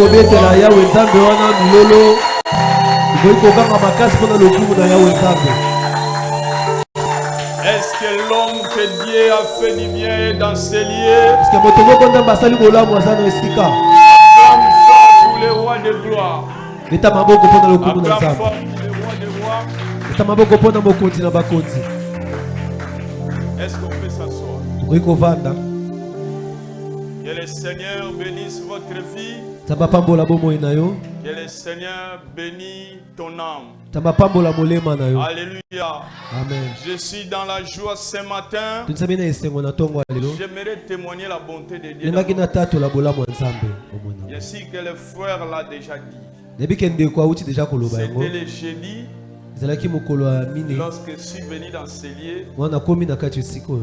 kobetela yawe nzambe wana milolo boyi kokanga makasi mpona lokumu na yawe nzambe. Est-ce que l'homme que Dieu a fait du bien dans ces lieux? Est-ce que moto moko nzambe asali bolamu aza na esika? Acclame fort pour le roi de gloire. Leta maboko mpona lokumu na Acclame nzambe. fort pour le roi de gloire. Leta maboko mpona mokonzi na bakonzi. Est-ce qu'on peut s'asseoir? Tokoki kovanda. Que le Seigneur bénisse votre vie. Nzambe apambola bomoi na yo. Que le Seigneur bénisse ton âme. Nzambe apambola molema na yo. Alléluia. Amen. Je suis dans la joie ce matin. Tunsabi na esengo na tongo lelo. J'aimerais témoigner la bonté de Dieu. Nengaki na tato la bolamu ya nzambe. Je sais que le frère l'a déjà dit. Nebi kende kwa uti deja koloba yango. C'était le jeudi. Ezalaki mokolo ya mine. Lorsque je suis venu dans ces lieux. Wana komi na kati siko.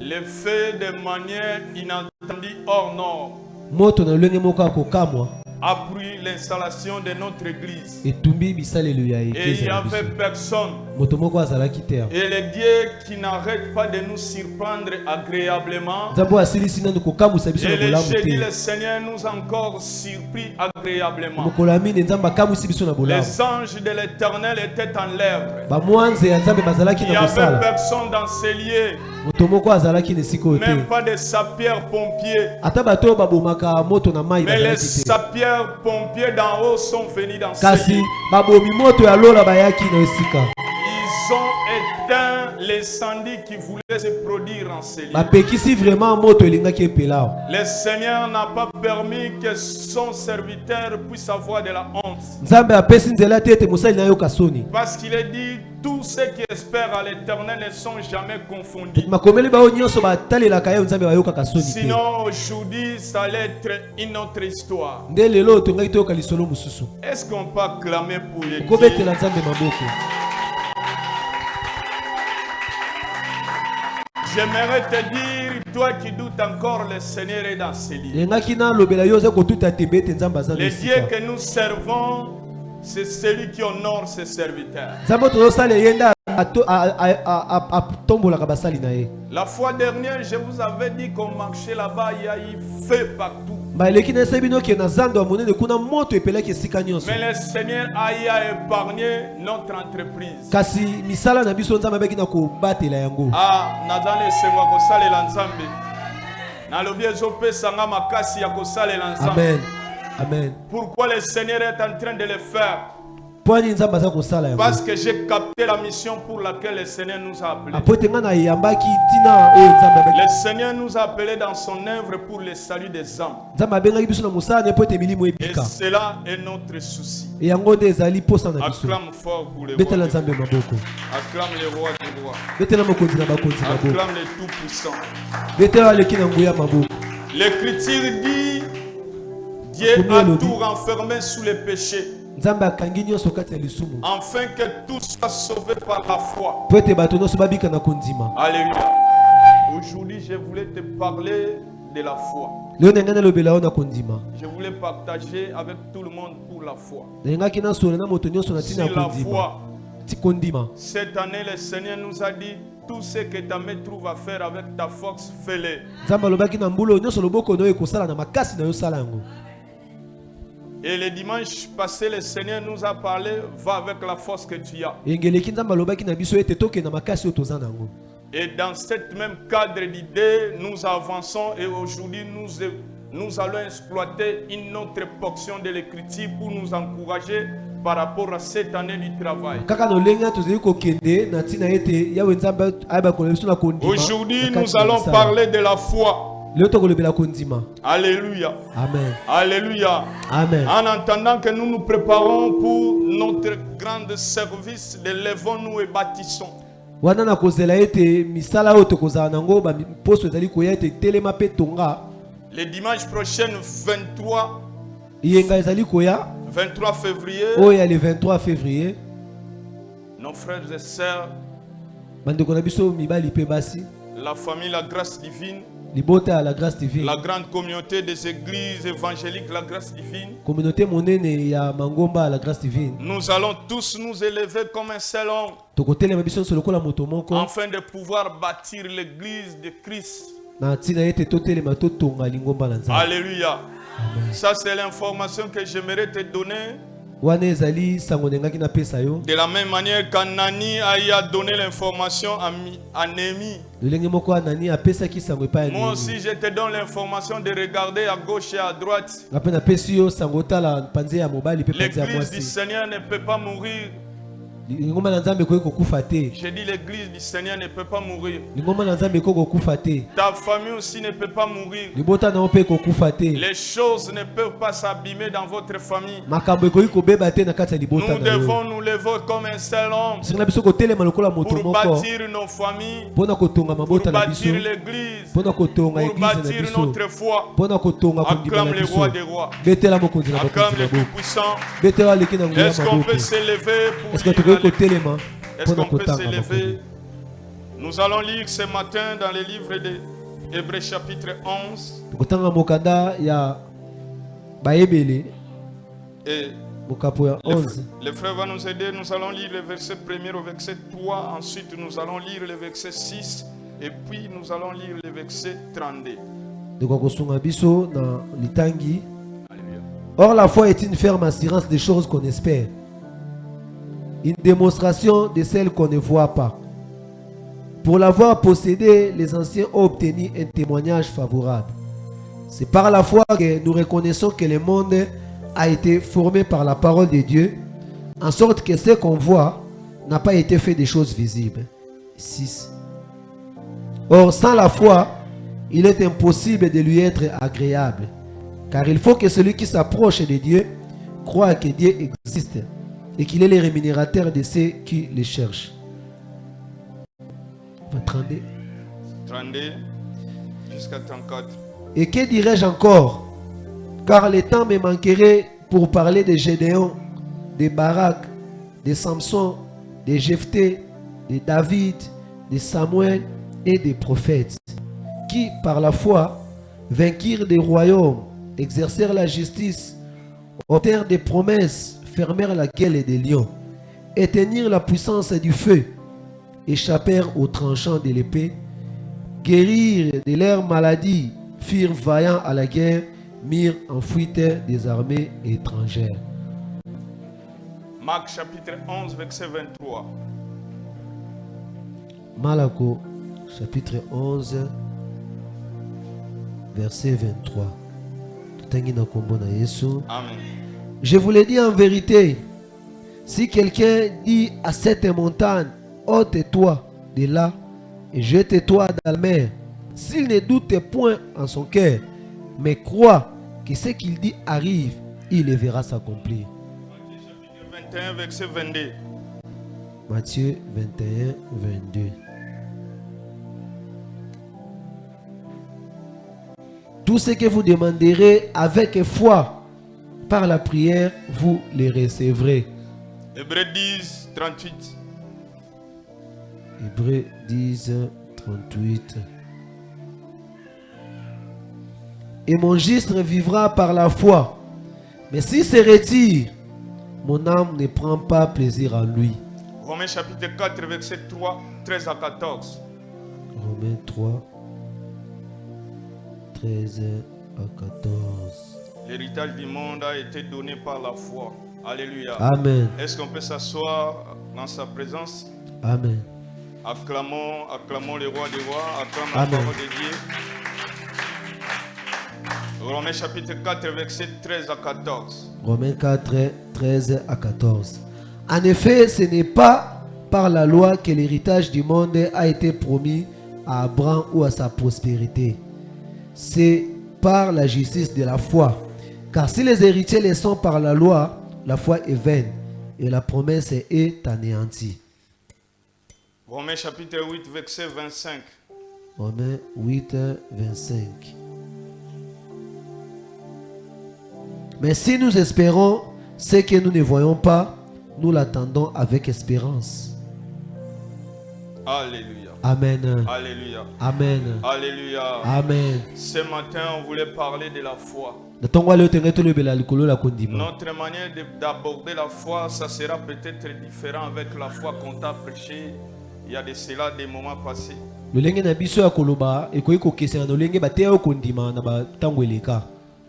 Le feu de manière inattendue hors norme Moto na lolenge moko akokamwa. a pris l'installation de notre église. Etumbi bisalelo ya Et ekeza. il n'y avait personne. Moto moko azalaki te. Et le Dieu qui n'arrête pas de nous surprendre agréablement. Nzambe asilisi nanu kokamwisa biso na Et le bolamu jeudi, te. le Seigneur nous a encore surpris agréablement. Mokolo ya mine Nzambe akamwisi biso na bolamu. Les anges de l'Éternel étaient en l'œuvre. Bamwanze ya Nzambe bazalaki Il n'y na avait kosala. personne dans ces lieux. Moto moko azalaki na siko te. Même pas de sapeurs-pompiers. Ata bato oyo babomaka moto na mai Mais les bazalaki te. sapeurs-pompiers d'en haut sont venus dans ces Kasi lieux. babomi moto ya lola bayaki na esika. Ils ont éteint l'incendie qui voulait se produire en ces lieux. Bapekisi vraiment moto elingaki epela. Le Seigneur n'a pas permis que son serviteur puisse avoir de la honte. Nzambe apesi nzela te ete mosali na yo kasoni. Parce qu'il est dit, tous ceux qui espèrent à l'Éternel ne sont jamais confondus. Makomeli bao nyonso batalelaka yo Nzambe bayoka kasoni te. Sinon, aujourd'hui, ça allait être une autre histoire. Nde lelo tongaki toyoka lisolo mosusu. Est-ce qu'on peut acclamer pour le Dieu? Kobetela Nzambe maboko. J'aimerais te dire, toi qui doutes encore, le Seigneur est dans ces lieux. Engaki na lobela yo za kotuta tebe te Nzambe aza na Le Dieu esika. que nous servons, c'est celui qui honore ses serviteurs. Nzambe tozosala yenda atombolaka basali na ye. La fois dernière, je vous avais dit qu'on marchait là-bas, il y a eu feu partout. Baeleki na yesabi bino ke na zando ya monene kuna moto epelaki esika nyonso. Mais le Seigneur a épargné notre entreprise. Kasi misala na biso Nzambe abeki na kobatela yango. Ah, nazale sengwa kosalela nzambe. Nalobi ezopesa nga makasi ya kosalela nzambe. Amen. Amen. Pourquoi le Seigneur est en train de le faire? Pwani Nzambe aza kosala yango. Parce que j'ai capté la mission pour laquelle le Seigneur nous a appelés. Apote nga na yambaki tina oyo Nzambe abeki. Le Seigneur nous a appelés dans son œuvre pour le salut des âmes. Nzambe abengaki biso na mosala ne pote milimo Et ebika. cela est notre souci. E yango nde ezali posa na biso. Acclame fort pour le Betela roi. Nzambe maboko. Acclame le roi des rois. Betela mokonzi na bakonzi maboko. Acclame le tout-puissant. Betela aleki na nguya maboko. L'Écriture dit, Dieu a tout renfermé sous le péché, Nzambe akangi nyonso kati ya lisumu. afin que tout soit sauvé par la foi. Po ete bato nyonso babika na kondima. Alléluia. Aujourd'hui, je voulais te parler de la foi. Leo na ngai nalobela yo na kondima. Je voulais partager avec tout le monde pour la foi. Nengaki na solo na moto nyonso na tina Sur la kondima. foi, Ti kondima. cette année, le Seigneur nous a dit, tout ce que ta main trouve à faire avec ta force, fais-le. Nzambe alobaki na mbulo nyonso loboko no ekosala na makasi na yo sala yango. Et le dimanche passé, le Seigneur nous a parlé, va avec la force que tu as. Engeleki Nzambe alobaki na biso ete toke na makasi oyo toza nango. Et dans cette même cadre d'idées, nous avançons et aujourd'hui nous allons exploiter une autre portion de l'écriture pour nous encourager par rapport à cette année du travail. Kaka no lenga tozeli kokende na tina ete yawe Nzambe ayeba kolela biso na kondima. Aujourd'hui, nous allons parler de la foi. Leo tokolobela kondima. Alléluia. Amen. Alléluia. Amen. En attendant que nous nous préparons pour notre grand service, levons-nous et bâtissons. Wana na kozela ete misala oyo tokozala nango ba poso ezali koya ete telema pe tonga. Le dimanche prochain, 23 Yenga ezali koya 23 février, oya le 23 février. nos frères et sœurs, Bandeko na biso mibali pe basi. la famille La Grâce Divine, Libota la grâce divine. la grande communauté des églises évangéliques La Grâce Divine, Communauté monene ya Mangomba la grâce divine. nous allons tous nous élever comme un seul homme Tokotelema biso nyonso lokola moto moko. afin de pouvoir bâtir l'église de Christ. Na tina ete totelema totonga lingomba na Nzambe. Alléluia. Ça, c'est l'information que j'aimerais te donner. wana ezali sango ndengaki napesa yo De la même manière qu'Anani a donné l'information à Néhémie. lolenge moko Anani apesaki sango epai ya Moi aussi, je te donne l'information de regarder à gauche et à droite. ngape napesi yo sango otala panze ya mobali mpe panze ya L'église du mwasi Seigneur ne peut pas mourir. lingomba na nzambe ekoki kokufa te J'ai dit l'église du Seigneur ne peut pas mourir. lingomba na nzambe ekoki kokufa te Ta famille aussi ne peut pas mourir. libota na yo mpe ekokufa te Les choses ne peuvent pas s'abîmer dans votre famille. makambo ekoki kobeba te na kati ya libota Nous na yo devons nous lever comme un seul homme singa na biso kotelema lokola moto pour moko bâtir nos familles, mpona kotonga pour mabota na biso bâtir l'église, mpona kotonga pour eglize na bâtir biso notre foi. mpona kotonga kondima Acclame na le biso roi des rois. betela mokonzi na Acclame bakonzi le na boko Tout-Puissant. betela aleki na nguya Est-ce qu'on maboko peut s'élever pour est-ce que lire tokoki la kotelema Est-ce mpona qu'on peut kotanga s'élever? makomi Nous allons lire ce matin dans le livre de Hébreux chapitre 11 tokotanga mokanda ya bayebele et mokapo ya 11 le frère va nous aider. Nous allons lire le verset 1er au verset 3. Ensuite, nous allons lire le verset 6. Et puis, nous allons lire le verset 32. tokoka kosunga biso na litangi. Alléluia. Or la foi est une ferme assurance des choses qu'on espère, une démonstration de celles qu'on ne voit pas. Pour l'avoir possédé, les anciens ont obtenu un témoignage favorable. C'est par la foi que nous reconnaissons que le monde a été formé par la parole de Dieu, en sorte que ce qu'on voit n'a pas été fait des choses visibles. 6. Or, sans la foi, il est impossible de lui être agréable, car il faut que celui qui s'approche de Dieu croit que Dieu existe et qu'il est le rémunérateur de ceux qui le cherchent. 32. 32 jusqu'à 34. Et que dirais-je encore? Car le temps me manquerait pour parler de Gédéon, de Barak, de Samson, de Jephthé, de David, de Samuel et des prophètes, qui par la foi vainquirent des royaumes, exercèrent la justice, obtinrent des promesses, fermèrent la gueule des lions, éteignirent la puissance du feu, échappèrent aux tranchants de l'épée, guérirent de leurs maladies, firent vaillants à la guerre, mirent en fuite des armées étrangères. Marc chapitre 11, verset 23. Malako chapitre 11 verset 23. Tutangi na kombo na Yesu. Amen. Je vous le dis en vérité, si quelqu'un dit à cette montagne, ôte-toi de là et jette-toi dans la mer, s'il ne doute point en son cœur, mais croit que ce qu'il dit arrive, il le verra s'accomplir. Chapitre 21, verset 22. Matthieu 21, 22. Tout ce que vous demanderez avec foi par la prière, vous les recevrez. Hébreux 10, 38. Hébreux 10, 38. Et mon juste vivra par la foi. Mais s'il se retire, mon âme ne prend pas plaisir en lui. Romains chapitre 4, verset 3, 13 à 14. Romains 3, 13 à 14. L'héritage du monde a été donné par la foi. Alléluia. Amen. Est-ce qu'on peut s'asseoir dans sa présence? Amen. Acclamons, acclamons le roi des rois, acclamons Amen. la parole de Dieu. Romains chapitre 4, verset 13 à 14. Romains 4, 13 à 14. En effet, ce n'est pas par la loi que l'héritage du monde a été promis à Abraham ou à sa prospérité. C'est par la justice de la foi. Car si les héritiers le sont par la loi, la foi est vaine et la promesse est anéantie. Romains chapitre 8, verset 25. Romains 8, 25. Mais si nous espérons ce que nous ne voyons pas, nous l'attendons avec espérance. Alléluia. Amen. Alléluia. Amen. Alléluia. Amen. Ce matin, on voulait parler de la foi. Notre Notre manière d'aborder la foi, ça sera peut-être différent avec la foi qu'on t'a prêché il y a de cela des moments passés.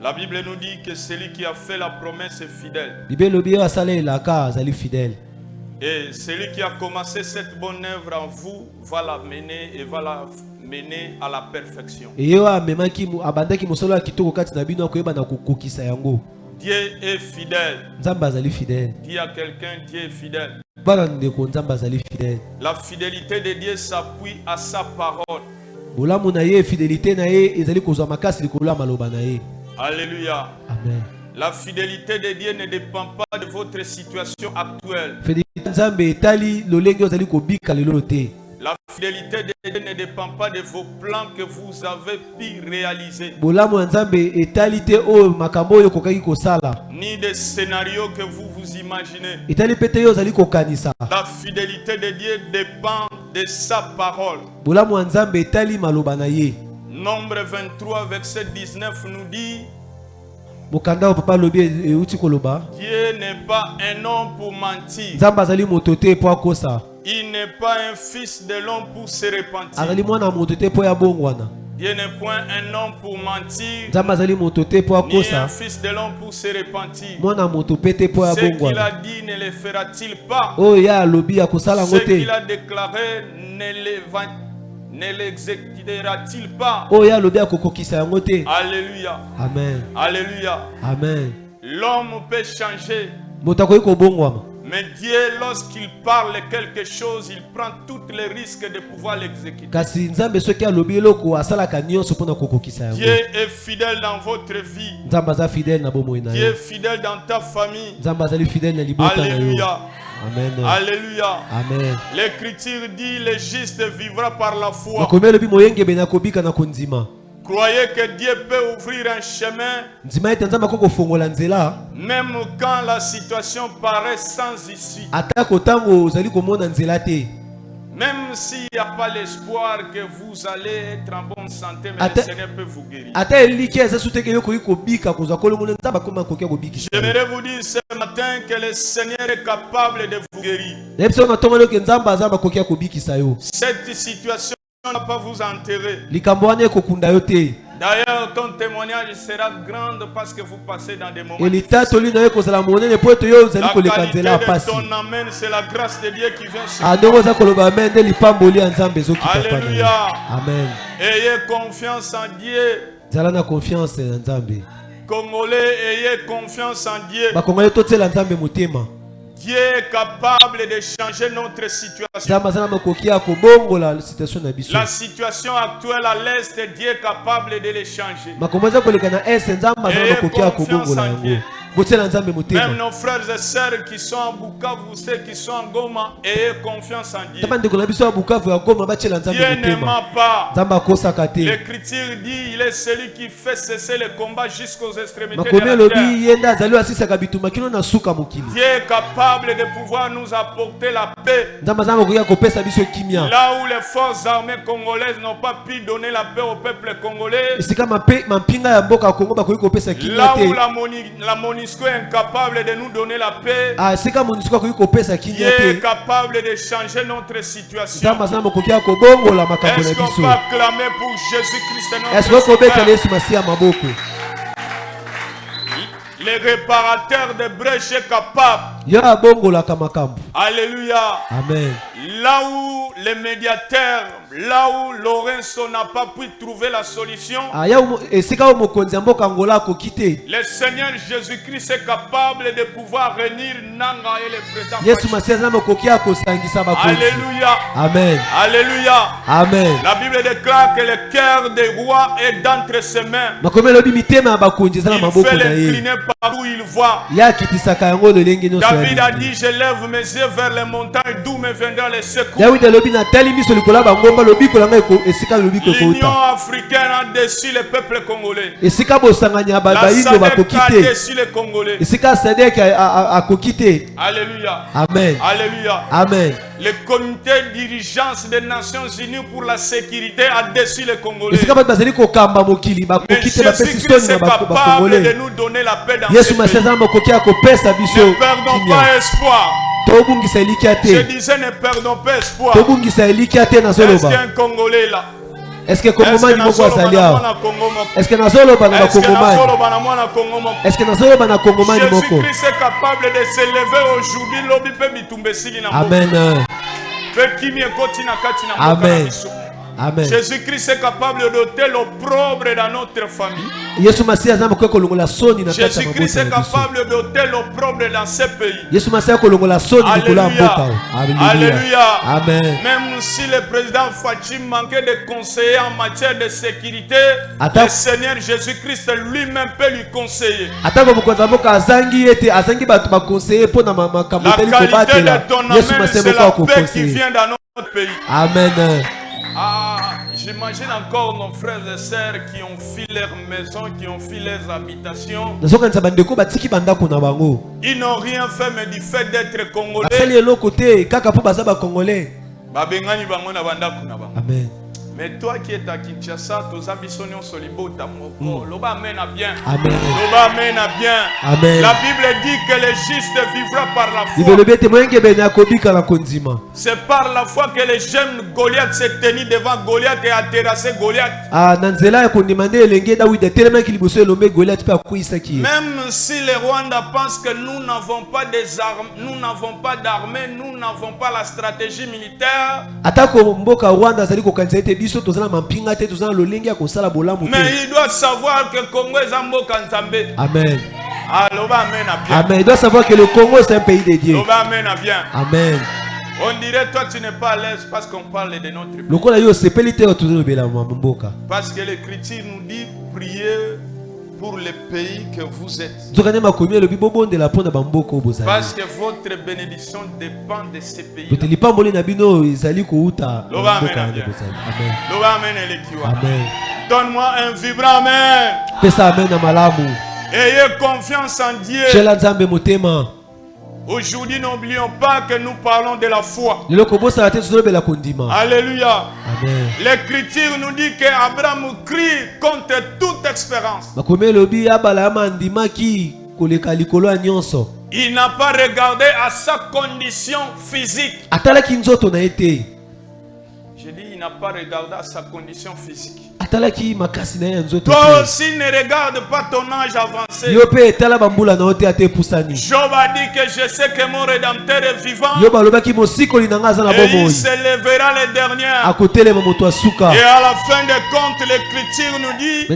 La Bible nous dit que celui qui a fait la promesse est fidèle. Et celui qui a commencé cette bonne œuvre en vous va la mener et va la mener à la perfection. Dieu est fidèle. Dis à quelqu'un, Dieu est fidèle. La fidélité de Dieu s'appuie à sa parole. Alléluia. Amen. La fidélité de Dieu ne dépend pas de votre situation actuelle. La fidélité de Dieu ne dépend pas de vos plans que vous avez pu réaliser. Ni des scénarios que vous vous imaginez. La fidélité de Dieu dépend de sa parole. Nombre 23, verset 19 nous dit: Dieu n'est pas un homme pour mentir. Il n'est pas un fils de l'homme pour se repentir. Dieu n'est point un homme pour mentir, ni un fils de l'homme pour se repentir. Ce qu'il a dit ne le fera-t-il pas? Ce qu'il a déclaré ne l'exécutera-t-il pas? Alléluia. Amen. Alléluia. Amen. L'homme peut changer. Mais Dieu, lorsqu'il parle quelque chose, il prend tous les risques de pouvoir l'exécuter. Dieu est fidèle dans votre vie. Dieu est fidèle dans ta famille. Alléluia. Amen. Alléluia. Amen. L'Écriture dit: le juste vivra par la foi. Croyez que Dieu peut ouvrir un chemin, même quand la situation paraît sans issue. Même s'il n'y a pas l'espoir que vous allez être en bonne santé, mais le Seigneur peut vous guérir. J'aimerais vous dire ce matin que le Seigneur est capable de vous guérir. Cette situation ne va pas vous enterrer. D'ailleurs, ton témoignage sera grand parce que vous passez dans des moments difficiles. La qualité de ton amen, c'est la grâce de Dieu qui vient sur toi. Alléluia. Amen. Ayez confiance en Dieu. Congolais, ayez confiance en Dieu. Dieu est capable de changer notre situation. La situation actuelle à l'Est, Dieu est capable de les changer. Ayez confiance en Dieu. Même nos frères et sœurs qui sont en Bukavu, ceux qui sont en Goma, ayez confiance en Dieu. Dieu ne ment pas. L'Écriture dit: il est celui qui fait cesser le combat jusqu'aux extrémités de la terre. Dieu est capable de pouvoir nous apporter la paix. Là où les forces armées congolaises n'ont pas pu donner la paix au peuple congolais, là où la MONUSCO est incapable de nous donner la paix, Dieu est capable de changer notre situation. Est-ce qu'on peut acclamer pour Jésus-Christ notre Seigneur? Le réparateur de brèches est capable. Alléluia. Amen. Là où les médiateurs, là où Lorenzo n'a pas pu trouver la solution, le Seigneur Jésus-Christ est capable de pouvoir réunir Nanga et le président. Alléluia. Amen. Alléluia. Amen. La Bible déclare que le cœur des rois est d'entre ses mains. Il fait l'incliner partout il voit. David a dit: je lève mes yeux vers les montagnes, d'où me viendra le secours. L'Union africaine a déçu le peuple congolais. La SADC a déçu les Congolais. Alléluia. Amen. Alléluia. Amen. Le comité de dirigeance des Nations Unies pour la sécurité a déçu les Congolais. Mais Jésus-Christ est capable de nous donner la paix dans ce pays. Ne perdons pas espoir. Je disais, ne perdons pas espoir. Est-ce qu'il y a un Congolais là? Est-ce que Kongomani moko azali awa? Est-ce que nazolo bana ba Kongomani? Est-ce que nazolo bana Kongomani moko? Jésus-Christ est capable de se lever aujourd'hui lobi pe bitumbe sigi na moko. Amen. Amen. Amen. Jésus-Christ est capable d'ôter l'opprobre dans notre famille. Jésus-Christ est capable d'ôter l'opprobre dans ce pays. Alléluia. Alléluia. Amen. Même si le président Fachi manquait de conseillers en matière de sécurité, le Seigneur Jésus-Christ lui-même peut lui conseiller. La qualité de ton amen, c'est la paix qui vient dans notre pays. Amen. J'imagine encore nos frères et sœurs qui ont fui leur maison, qui ont fui leurs habitations. Ils n'ont rien fait, mais du fait d'être congolais. Amen. Mais toi qui es à Kinshasa, tes ambitions sont libres. Loba amène à bien. Amen. Loba amène à bien. Amen. La Bible dit que le juste vivra par la foi. C'est par la foi que les jeunes Goliath s'est tenu devant Goliath et a terrassé Goliath. Même si les Rwandais pensent que nous n'avons pas des armes, nous n'avons pas d'armée, nous n'avons pas la stratégie militaire. Mais il doit savoir que le Congo est un mboka nzambe. Amen. Amen. Il doit savoir que le Congo c'est un pays de Dieu. Amen. Amen. On dirait toi tu n'es pas à l'aise parce qu'on parle de notre pays. Parce que l'Écriture nous dit prier pour le pays que vous êtes. Parce que votre bénédiction dépend de ces pays. Amen. Donne-moi un vibrant amen. Ayez confiance en Dieu. Aujourd'hui, n'oublions pas que nous parlons de la foi. Alléluia. L'Écriture nous dit qu'Abraham crie contre toute expérience. Il n'a pas regardé à sa condition physique. Je dis, il n'a pas regardé à sa condition physique. Toi aussi ne regarde pas ton âge avancé. Job a dit que je sais que mon Rédempteur est vivant. Et il se lèvera le dernier. Et à la fin de compte, l'Écriture nous dit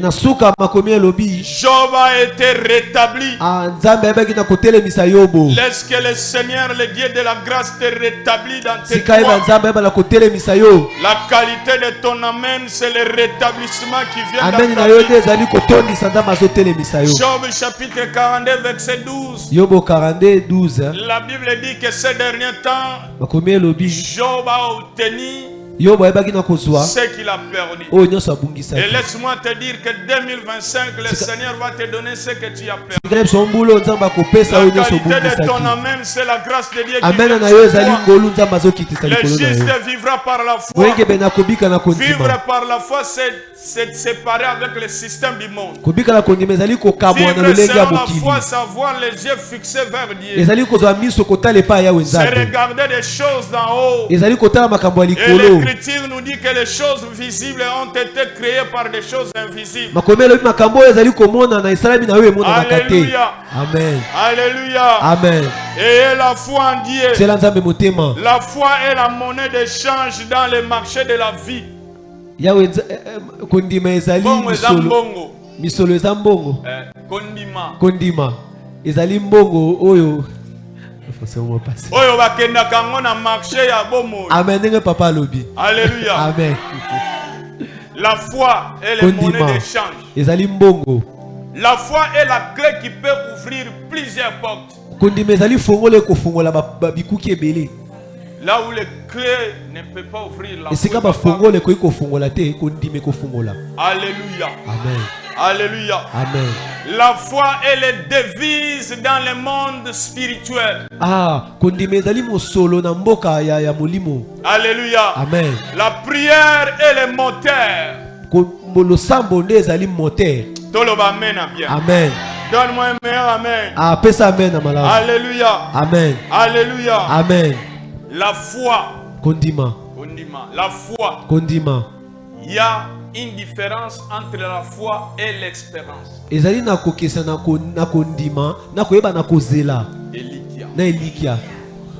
Job a été rétabli. Laisse que le Seigneur, le Dieu de la grâce, te rétablit dans tes droits. La qualité de ton amen, c'est le rétablissement qui vient dans ta vie. Job chapitre 42 verset 12. La Bible dit que ces derniers temps, Job a obtenu ce qu'il a perdu. Et laisse-moi te dire que 2025, le Seigneur va te donner ce que tu as perdu. La qualité de ton amen, c'est la grâce de Dieu qui vient sur toi. Le juste vivra par la foi. Vivre par la foi, c'est séparé avec le système du monde. Vivre selon la foi, savoir les yeux fixés vers Dieu. C'est regarder des choses d'en haut. Et l'Écriture nous dit que les choses visibles ont été créées par des choses invisibles. Alléluia. Amen. Alléluia. Amen. Et la foi en Dieu. La foi est la monnaie d'échange dans les marchés de la vie. Bongo ezambongo. Misolo ezambongo. Kondima. Ezali mbongo oyo. Oyo bakenda kango na marché ya bomo. Amen papa lobi. Alléluia. Amen. La foi est le monnaie d'échange. Ezali mbongo. La foi est la clé qui peut ouvrir plusieurs portes. Kondima ezali fongole ko fongola bikuki ebele. Là où les clés ne peuvent pas ouvrir la porte. Alléluia. Amen. Alléluia. Amen. La foi est les devises dans le monde spirituel. Alléluia. Amen. La prière est le moteur. Amen. Donne-moi un meilleur amen. Alléluia. Amen. Alléluia. Amen. La foi. Kondima. La foi. Kondima. Il y a une différence entre la foi et l'expérience. ezali na kokesa na kondima na koyeba na kozela Elikia. na elikia.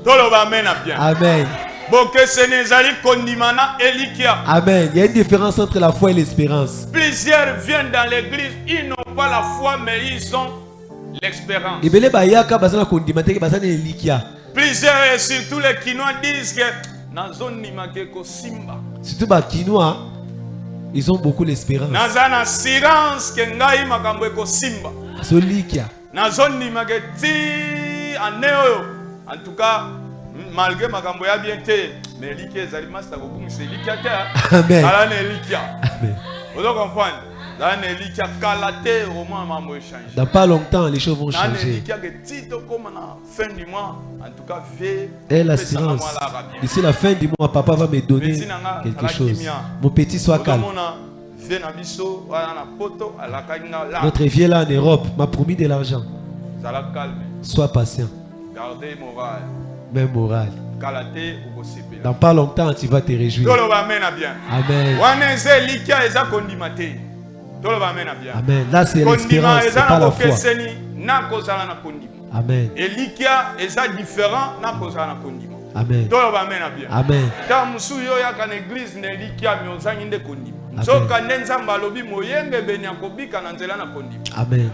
Toloba amen bien. Amen. Bon que ce n'est kondimana elikia. Amen. Il y a une différence entre la foi et l'espérance. Plusieurs viennent dans l'église, ils n'ont pas la foi mais ils ont l'expérience. Ebele bayaka bazana kondima te bazana elikia. Plusieurs et surtout les Kinois disent que nazoni makeko simba. Surtout ba Kinois, ils ont beaucoup l'espérance. Nazana assurance que ngai makambo eko simba. Solikia. Nazoni maketi aneo. En tout cas, malgré makambo ya bien te, mais likia ezali master kokumu c'est likia te. Amen. Ala ne likia. Amen. Vous comprenez? Dans ne likia kalate au moins maman change. Dans pas longtemps, les choses vont Dans ne changer. likia que tito comme na fin du mois, en tout cas fait. Et l'assurance. D'ici la fin du mois, papa va me donner quelque chose. Mon petit soit calme. Notre vieux là en Europe m'a promis de l'argent. Sois patient. Gardez moral. Même moral. Kalate ou dans pas longtemps, tu vas te réjouir. Amen. Amen. Amen. Là, c'est l'espérance, c'est pas la foi. Amen. Elikia est différent na kozala na kondima. Amen. Amen. Ta musuyo ya kan église ne likia mi ozangi nde kondima. Soka nenzamba lobi moyenge benya kobika na nzela na kondima. Amen.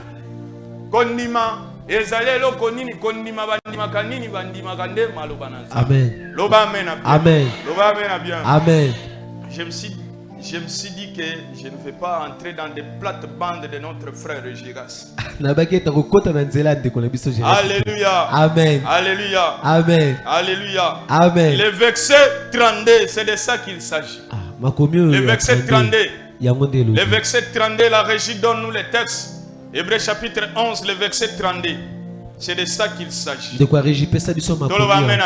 Kondima ezale loko nini kondima bandima kanini bandima kande maloba na nzela. Amen. Loba amen. Amen. Loba amen bien. Amen. Je me suis dit que je ne vais pas entrer dans des plates-bandes de notre frère Giras. Alléluia. Amen. Alléluia. Amen. Alléluia. Amen. Le verset 32, c'est de ça qu'il s'agit. Le verset 32. Le verset 32, la régie donne-nous les textes. Hébreux chapitre 11, le verset 32. C'est de ça qu'il s'agit. De quoi Régie ça du son Amen.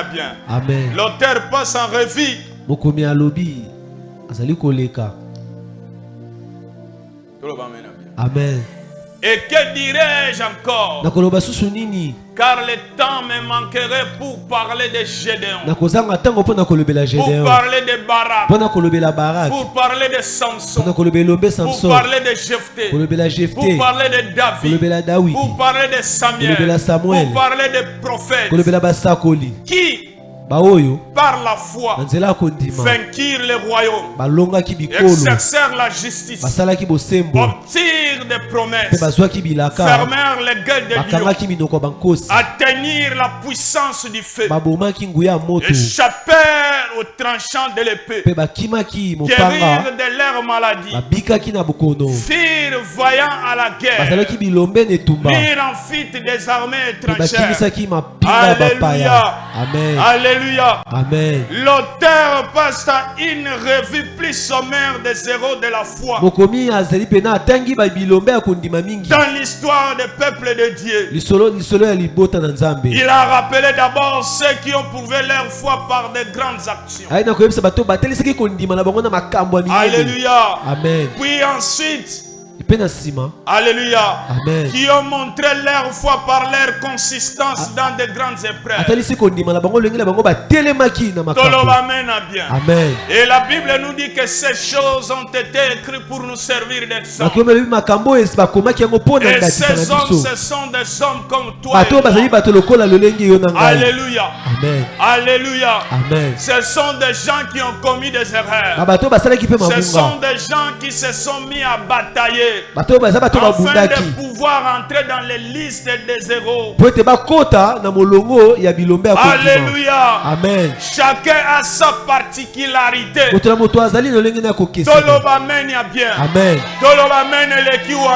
Amen. L'auteur passe en revue. Mokomi alobi. Azali koleka. Amen. Et que dirais-je encore? Car le temps me manquerait pour parler de Gédéon, pour parler de Barak, pour parler de Samson, pour parler de Jephthé, pour parler de David, pour parler de Samuel, pour parler de prophètes qui par la foi vainquirent les royaumes, exercèrent la justice, obtirent des promesses, fermèrent les gueules des lions, atteignirent la puissance du feu, échappèrent aux tranchants de l'épée, guérirent de leurs maladies, firent vaillants à la guerre, mirent en fuite des armées étrangères. Alléluia. Amen. Alléluia. Amen. L'auteur passe à une revue plus sommaire des héros de la foi dans l'histoire des peuples de Dieu. Il a rappelé d'abord ceux qui ont prouvé leur foi par de grandes actions. Alléluia. Amen. Puis ensuite, alléluia. Amen. Qui ont montré leur foi par leur consistance dans de grandes épreuves. Amen. Et la Bible nous dit que ces choses ont été écrites pour nous servir d'exemple. Et ces hommes, ce sont des hommes comme toi et moi. Alléluia. Amen. Alléluia. Amen. Ce sont des gens qui ont commis des erreurs. Ce sont des gens qui se sont mis à batailler afin de pouvoir entrer dans les listes des héros. Alléluia. Amen. Chacun a sa particularité. Amen.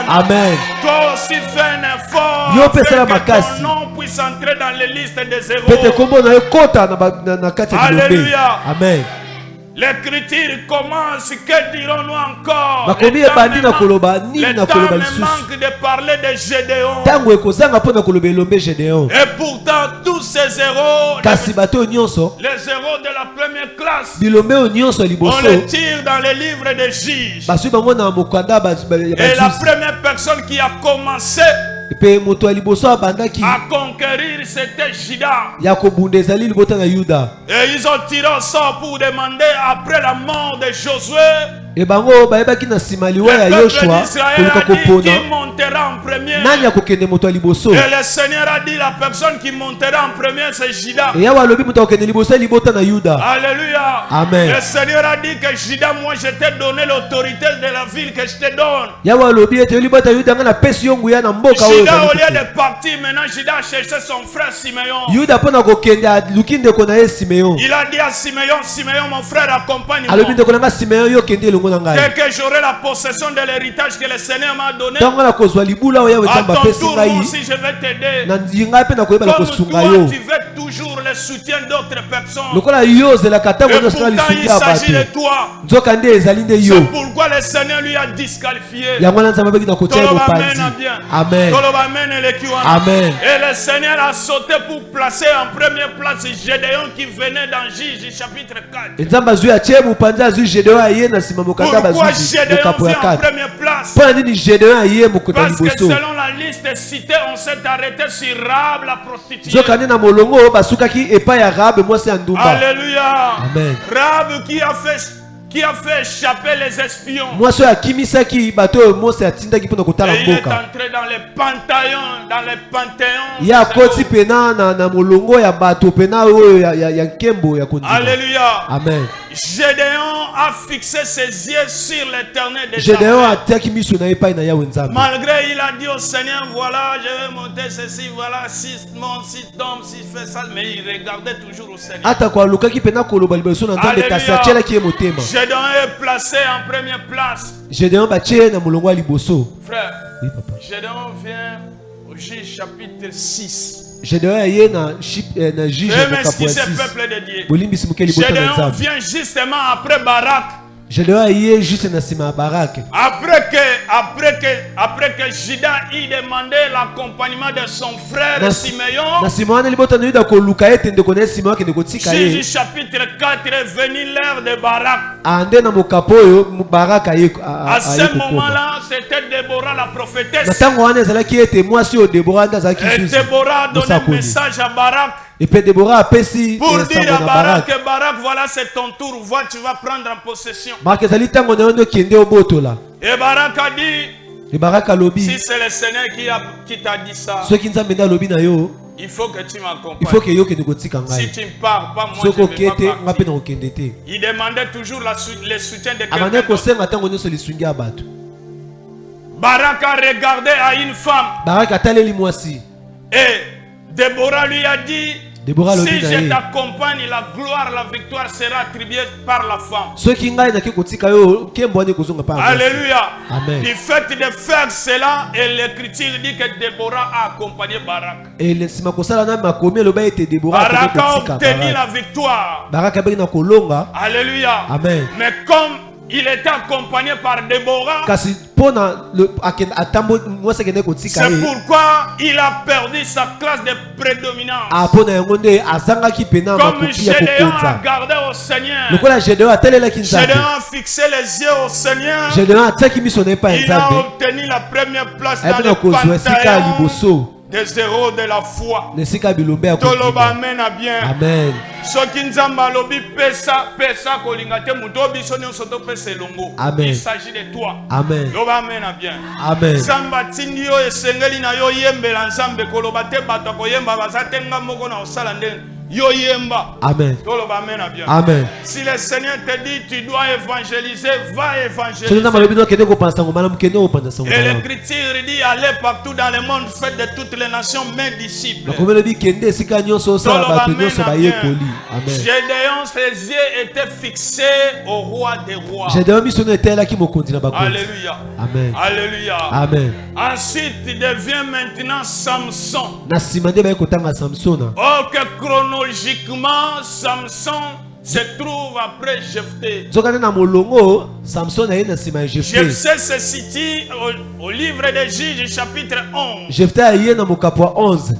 Amen. Toi aussi fais un effort afin que ton nom puisse entrer dans les listes des héros. Alléluia. Amen. L'écriture commence, que dirons-nous encore? Le temps me manque de parler de Gédéon. Et pourtant, tous ces héros, les héros de la première classe, on les tire dans les livres des juges. Et la première personne qui a commencé à conquérir, c'était Juda. Et ils ont tiré au sort pour demander, après la mort de Josué, Et bango bayebaki na simaliwa ya Yoshua koluka kopona qui montera en premier. nani akokende moto liboso. Et le Seigneur a dit la personne qui montera en premier c'est Juda. Et yawa lobi moto akokende liboso libota na Yuda. Alléluia. Amen. Le Seigneur a dit que Juda, moi je t'ai donné l'autorité de la ville que je te donne. Yawa lobi ete libota Yuda ngana pesi yongu ya na mboka oyo. Juda au lieu de partir maintenant Juda a cherché son frère Simeon. Yuda pona kokende lukinde kona ye Simeon. Il a dit à Simeon, Simeon mon frère accompagne-moi. Alobi ndeko nanga Simeon yo kende longo na ngai. Dès que j'aurai la possession de l'héritage que le Seigneur m'a donné, Tango na kozwa libula oyo à wetamba ton pesi tour moi ngai. aussi je vais t'aider. Na ndinga pe na koyeba Comme kosunga toi yo. tu veux toujours le soutien d'autres personnes. Lokola yo zela katango Et no pourtant sala il lisunga s'agit de bato. toi. Nzoka nde ezali nde C'est yo. pourquoi le Seigneur lui a disqualifié. Yango na nzamba beki na kotia Toloba mopanzi. amen bien. Amen. Toloba amen et le kiwana. Amen. Et le Seigneur a sauté pour placer en première place Gédéon qui venait dans Juge chapitre 4. Nzamba azwi atie mopanzi azwi Gédéon aye na sima mokanda Pourquoi bazwi Gédéon mokapo ya vient en 4. première place? Pona nini Gédéon aye mokota Parce que liboso. selon la liste citée, on s'est arrêté sur Rahab la prostituée. Nzoka nde na molongo basukaki epai ya Rahabe mwasi ya ndumba. Alléluia. Amen. Rahab qui a fait échapper les espions. Mwasi oyo akimisaki bato oyo Mose atindaki mpona kotala Et il est mboka. entré dans les panthéons. Ya koti pena na molongo ya bato pena oyo ya nkembo ya kondima. Alléluia. Amen. Gédéon a fixé ses yeux sur l'éternel des Gédéon armées. atiaki miso na epai na Yawe Nzambe. Malgré il a dit au Seigneur, voilà, je vais monter ceci, voilà, si monte, si tombe, si fait ça, mais il regardait toujours au Seigneur. Ata kwa lukaki pena koloba liboso na Nzambe kasi atielaki ye motema. Gédéon est placé en première place. Gédéon batie na molongo ya liboso. Frère, Oui, papa. Gédéon vient au Juge chapitre 6. Gédéon aye na juge Fais mokapo mesquis ya ce 6. peuple de Dieu. Bolimbisi moke libota na Gédéon Nzambe. vient justement après Barak. Gédéon aye juste na sima ya Baraka. Après que Juda ait demandé l'accompagnement de son frère Na Simeon, sima wana libota na Yuda koluka ete ndeko na ye Simeon akende kotika Juge ye. chapitre 4 est venu l'heure de Barak. Ande na mokapo oyo Baraka aye À ce kokoma. moment-là, c'était Déborah la Na prophétesse. tango wana ezalaki ete mwasi oyo Deborah nde azalaki Et susi. Déborah a donné un Mosakoli. message à Barak Et puis Deborah apesi pour dire sango à na Barak Barak. que Barak, voilà c'est ton tour, vois, tu vas prendre en possession. Barak ezali tango na yo nde kende obotola. Et Barak a dit, Et Barak alobi si c'est le Seigneur qui t'a dit ça, soki Nzambe nde alobi na yo, il faut que tu il faut m'accompagnes. que yo kende kotika Si ngai. tu ne pars pas, moi Soki je ne oke vais te pas nga partir. mpe na kokende te. Il demandait toujours le soutien de Abandaki quelqu'un d'autre. kosenga tango nyonso lisungi ya bato. Barak a regardé à une femme Barak ataleli mwasi. et Déborah lui a dit, Déborah alobi si na je ye, t'accompagne, la gloire, la victoire sera attribuée par la femme. soki ngai nake kotika yo nkembo wana ekozonga mpa na mwasi. Alléluia. Amen. Du fait de faire cela, et l'écriture dit que Déborah a accompagné Barak. Et nsima kosala na makomi eloba ete Deborah akende Barak a kotika obtenu Barak. la victoire. Barak abeki na kolonga. Alléluia. Amen. Mais comme il était accompagné par Déborah, Kasi pona atambo mwasi akende kotika c'est ye. pourquoi il a perdu sa classe de prédominance. Apona yango nde azangaki pena Comme makoki ya Gédéon a kokonza. gardé au Seigneur, Lokola Gédéon atelelaki Nzambe. Gédéon a fixé les yeux au Seigneur, Gédéon atiaki miso na epai ya il a Nzambe. obtenu la première place Ayebaki dans na le kozwa esika ya panthéon liboso des héros de la foi. na esika ya bilombe ya Toloba kokima. amen à bien. Amen. Soki nzambe alobi pesa kolinga te muto biso nyonso topesa elongo. Amen. Il s'agit de toi. Amen. Loba amen à bien. Amen. Nzambe atindi yo esengeli na yo yembela nzambe koloba te bato koyemba baza te nga moko na osala ndenge yo yemba. Amen. Toloba amen à bien. Amen. Si le Seigneur te dit tu dois évangéliser, va Soki évangéliser. Nzambe alobi no kende kopanza sango malamu kende kopanza sango Et malamu. l'écriture dit allez partout dans le monde, faites de toutes les nations mes disciples. Nakomi elobi kende esika nyonso osala Toloba bato amen nyonso à bien. bayekoli. Amen. Gédéon, ses yeux étaient fixés au roi des rois. Gédéon miso no etelaki mokonzi na bakonzi. Alléluia. Amen. Alléluia. Amen. Ensuite, il devient maintenant Samson. Na nsima nde baye kotanga Samsona. Or que chronologiquement, Samson se trouve après Jephthé. Nzokande na molongo Samson aye na nsima ya Jephthé. Jephthé se situe au livre des Juges, chapitre 11. Jephthé aye na mokapo ya 11.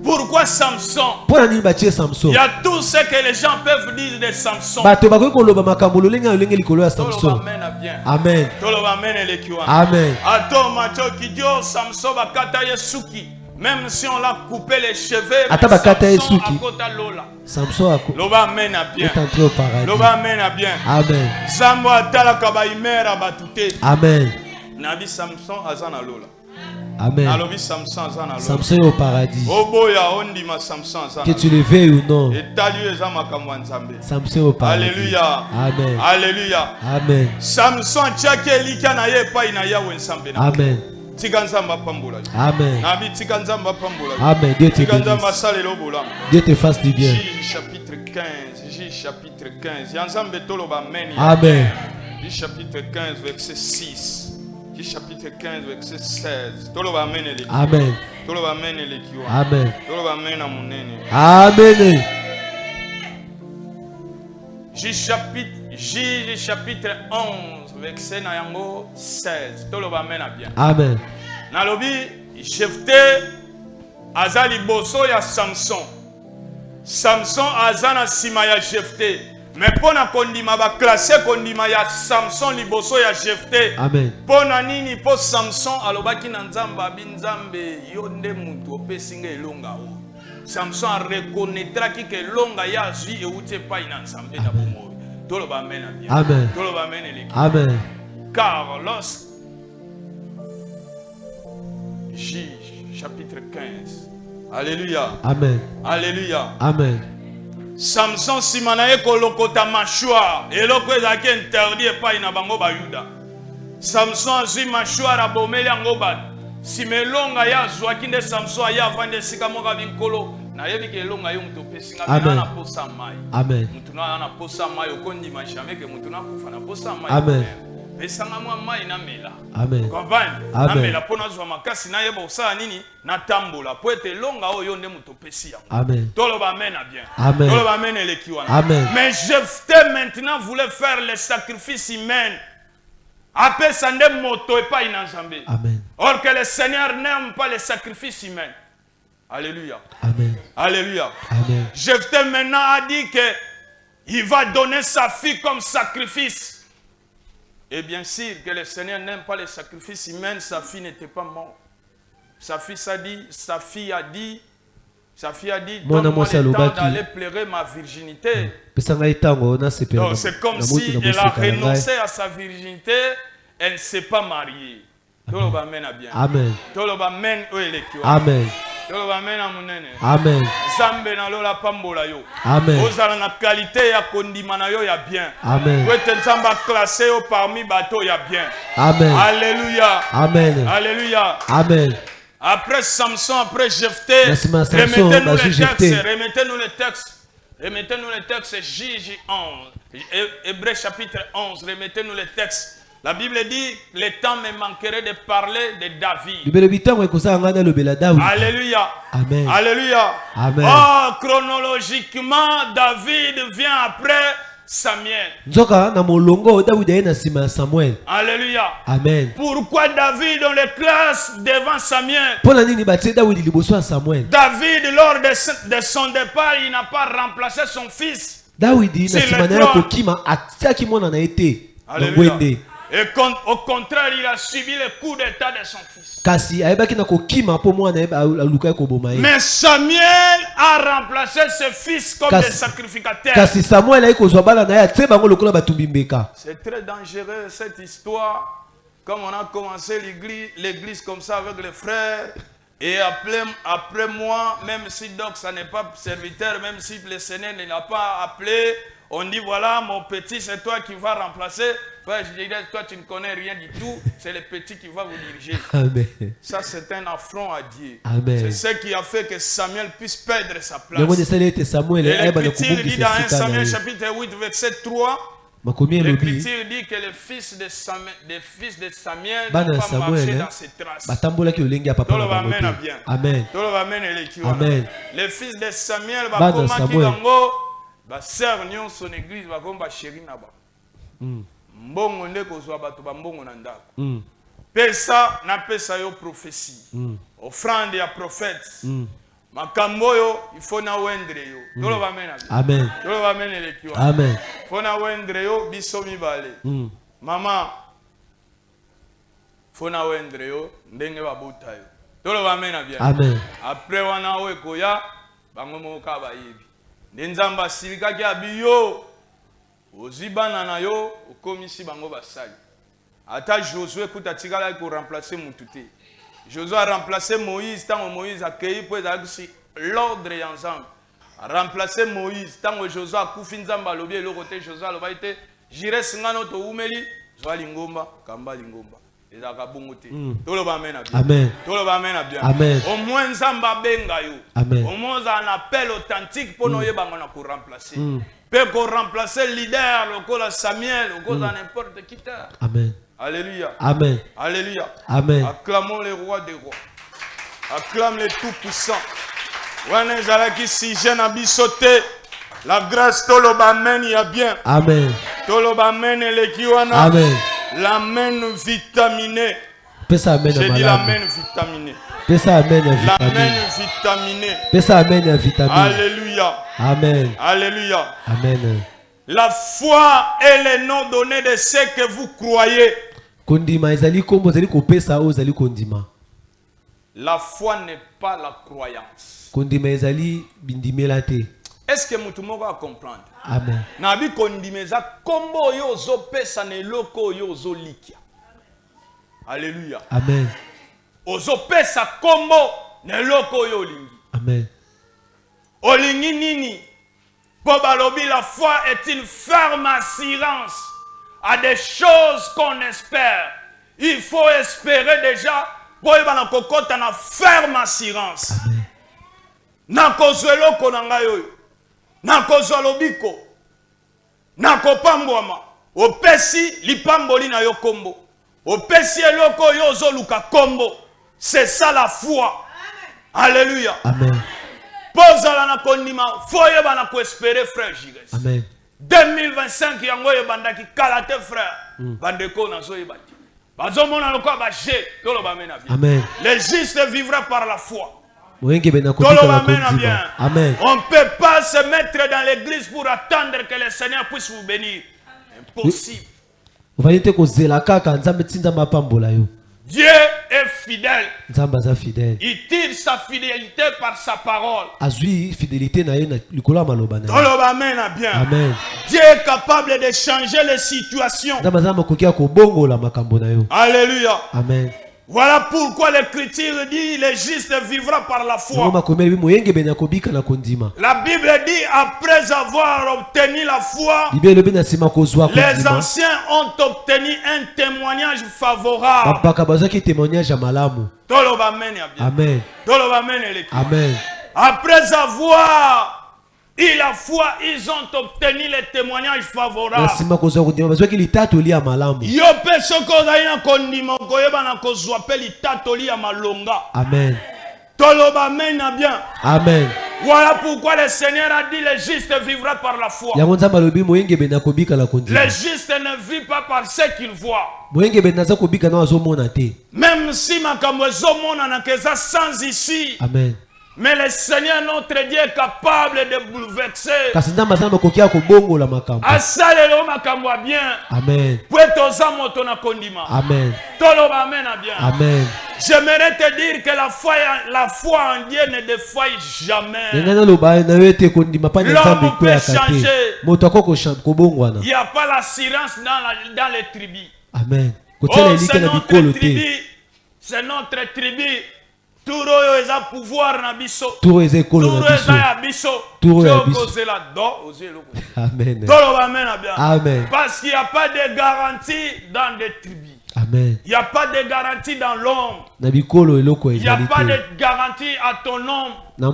Pourquoi Samson? Mpona nini batie Samson? Il y a tout ce que les gens peuvent dire de Samson. Bato bakoki koloba makambo lolenge na lolenge likolo ya Toloba Samson. amen à bien. Amen. Toloba amen elekiwa. Amen. Ato macho kidio Samson bakata ye suki. Même si on l'a coupé les cheveux, Ata mais bakata Samson esuki. à côté de Lola. Samson Loba amène à bien. est entré au paradis. Loba amène à bien. Amen. Zambo atala kabaimera batute. Amen. Nabi Samson azana Lola. Amen. Nalobi Samson azana Lola. Samson est au paradis. Oboya ondima Samson azana. Que tu le veuilles ou non. Et talu ezama kamwa nzambe. Samson est au paradis. Alléluia. Amen. Alléluia. Amen. Samson tchake lika na ye pa ina yawe nsambe na. Amen. Tika nzamba pambola. Amen. Nabi tika nzamba pambola. Amen. Dieu te Tika nzamba bénisse. salelo bolam. Dieu te fasse du bien. Juge chapitre 15. Juge chapitre 15. Yanzambe toloba amen. Amen. Juge chapitre 15 verset 6. Juge chapitre 15 verset 16. Toloba amen ele. Amen. Toloba amen ele kiwa. Amen. Toloba amen na munene. Amen. Juge chapitre 11 verset na yango 16. Toloba amen na bien. Amen. Nalobi Jephté azali boso ya Samson. Samson azana sima ya Jephté. Mais pona kondima ba classé kondima ya Samson liboso ya Jephté. Amen. Pona nini po Samson alobaki na nzamba binzambe yonde mutu opesinga elonga o. Samson a reconnaîtra ki ke longa ya zui e uti pa ina nzambe na bomo. Toloba amen na bien. Amen. Toloba amen ele. Amen. Car lorsque Juge, chapitre 15. Alléluia. Amen. Alléluia. Amen. Samson simanaye kolokota machua. Eloko ezaki interdit epai na bango bayuda. Samson azwi machua abomeli yango bato. Simelonga ya zwaki nde Samson aya avandi esika moko binkolo. Nayebi ke elonga yo mutu opesinga bina na posa mai. Amen. Mutu na posa mai okondima jamais ke mutu na kufa na posa mai. Amen. Pesanga mwa mai na mela. Amen. Comprendre? Amen. Na mela pona zwa makasi na yeba osala nini na tambola po ete longa oyo nde mutu opesi yango. Amen. Toloba amen à bien. Amen. Toloba amen eleki wana. Amen. Mais Jephté maintenant voulait faire le sacrifice humain. Apesa nde moto epai na Nzambe. Amen. Or que le Seigneur n'aime pas les sacrifices humains. Alléluia. Amen. Alléluia. Amen. Jephté maintenant a dit que il va donner sa fille comme sacrifice. Et bien sûr que le Seigneur n'aime pas les sacrifices humains, sa fille n'était pas morte. Sa fille a dit, donne-moi le temps d'aller pleurer ma virginité. Donc c'est comme si elle a renoncé à sa virginité, elle ne s'est pas mariée. Amen. Amen. Amen. Amen. Amen. Zambe na lola pambola yo. Amen. Ozala na qualité ya kondima na yo ya bien. Amen. Wete nzamba classé yo parmi bateau ya bien. Amen. Alléluia. Amen. Alléluia. Amen. Après Samson, après Jephté, remettez-nous les textes. Remettez-nous les textes, Juge 11. Hébreux chapitre 11, remettez-nous les textes. La Bible dit, le temps me manquerait de parler de David. Alléluia. Amen. Alléluia. Amen. Oh, chronologiquement, David vient après Samuel. Alléluia. Amen. Pourquoi David dans les classes devant Samuel? David, lors de son départ, il n'a pas remplacé son fils. Alléluia. Et au contraire, il a subi le coup d'état de son fils. Mais Samuel a remplacé ses fils comme des sacrificateurs. C'est très dangereux cette histoire. Comme on a commencé l'église comme ça avec les frères. Et après moi, même si donc ça n'est pas serviteur, même si le Seigneur ne l'a pas appelé, on dit voilà, mon petit, c'est toi qui vas remplacer. Frère, je dirais, toi tu ne connais rien du tout, c'est le petit qui va vous diriger. Amen. Ça c'est un affront à Dieu. C'est ce qui a fait que Samuel puisse perdre sa place. Et l'Écriture dit dans 1 Samuel chapitre 8 verset 3, l'Écriture dit que les fils de Samuel n'ont pas marché dans ses traces. Amen. Amen. Les fils de Samuel basser nyon son église bakomba chéri na ba. Mbongo nde kozwa bato ba mbongo na ndako. Pesa na pesa yo prophétie. Offrande ya prophète. Makambo yo il faut na wendre yo. Tolo ba mena. Amen. Tolo ba mena le kiwa. Amen. Faut na wendre yo biso mibale. Mama faut na wendre yo ndenge ba buta yo. Toloba mena bien. Amen. Après wana we koya bango moka ba yebi. Nzamba silika ki abiyo. Ozibana na yo okomisi bango basali. Ata Josué kuta tikala ko remplacer Mutute. Josué a remplacé Moïse tant Moïse a cueilli pour l'ordre et ensemble. A remplacé Moïse tant Josué a kufi nzamba lobi le côté Josué loba ite jire singano to umeli zwa lingomba kamba lingomba. Ezaka bongote. Toloba mena bien. Amen. Toloba mena bien. Amen. Au moins nzamba benga yo. Amen. Au moins un appel authentique pour nous yeba ngona ko remplacer. Peut qu'on remplacer leader lokola Samuel lokola n'importe qui. Amen. Alléluia. Amen. Alléluia. Amen. Acclamons les rois des rois. Acclame les tout-puissants. Wana ezalaki si jeune abisote. La grâce toloba men ya bien. Amen. Toloba men eleki wana. Amen. La main vitaminée. Pesa amen. J'ai dit la main vitaminée. Pesa amen. La main vitaminée. Pesa amen. Vitamine. Alléluia. Amen. Alléluia. Amen. La foi est le nom donné de ce que vous croyez. Kondima ezali kombo ezali kopesa o ezali kondima. La foi n'est pas la croyance. Kondima ezali bindimela te. Est-ce que mutumoko a comprendre? Amen. Nabi kondimeza kombo yo zo pesa ne loko yo zo likia. Alléluia. Amen. Ozo pesa kombo ne loko yo lingi. Amen. Olingi nini? Bobalobi, la foi est une ferme assurance à des choses qu'on espère. Il faut espérer déjà pour y avoir une ferme assurance. Nakozwelo konangayo. Nakozwalobiko. Nakopambwama. Opesi lipamboli na yo kombo. Opesi eloko yo zoluka kombo. C'est ça la foi. Alléluia. Amen. Pozala na kondima, foye bana ko espérer frère Jires. Amen. 2025 yango ye bandaki kalate frère. Bandeko na zo yebati. Bazo mona lokwa ba je, tolo ba mena bien. Amen. Le juste vivra par la foi. Moyenge bena Tolo kopika ba na mena kondima. bien. Amen. On ne peut pas se mettre dans l'église pour attendre que le Seigneur puisse vous bénir. Impossible. Uvalite kozela kaka nzambe tsinza mapambola yo. Dieu est fidèle. Nzambe aza fidèle. Il tire sa fidélité par sa parole. Azui fidélité na yo na likolo maloba na. Tolo ba mena bien. Amen. Dieu est capable de changer les situations. Nzambe azama kokia ko bongola makambo na yo. Alléluia. Amen. Voilà pourquoi l'Écriture dit le juste vivra par la foi. La Bible dit après avoir obtenu la foi, les anciens ont obtenu un témoignage favorable. Amen. Amen. Après avoir eu la foi, ils ont obtenu les témoignages favorables. Amen. Amen. Voilà pourquoi le Seigneur a dit le juste vivra par la foi. Le juste ne vit pas par ce qu'il voit. Même si ma sans issue. Amen. Mais le Seigneur notre Dieu est capable de bouleverser. Amen. Amen. Amen. J'aimerais te dire que la foi en Dieu ne défaille jamais. L'homme peut changer. Il n'y a pas l'assurance dans les tribus. Amen. Oh, c'est notre tribu. Turo eza pouvoir na biso. Turo eza ya biso. Amen. Amen. Parce qu'il n'y a pas de garantie dans des tribus. Amen. Il n'y a pas de garantie dans l'homme. Il n'y a pas de garantie à ton homme. Il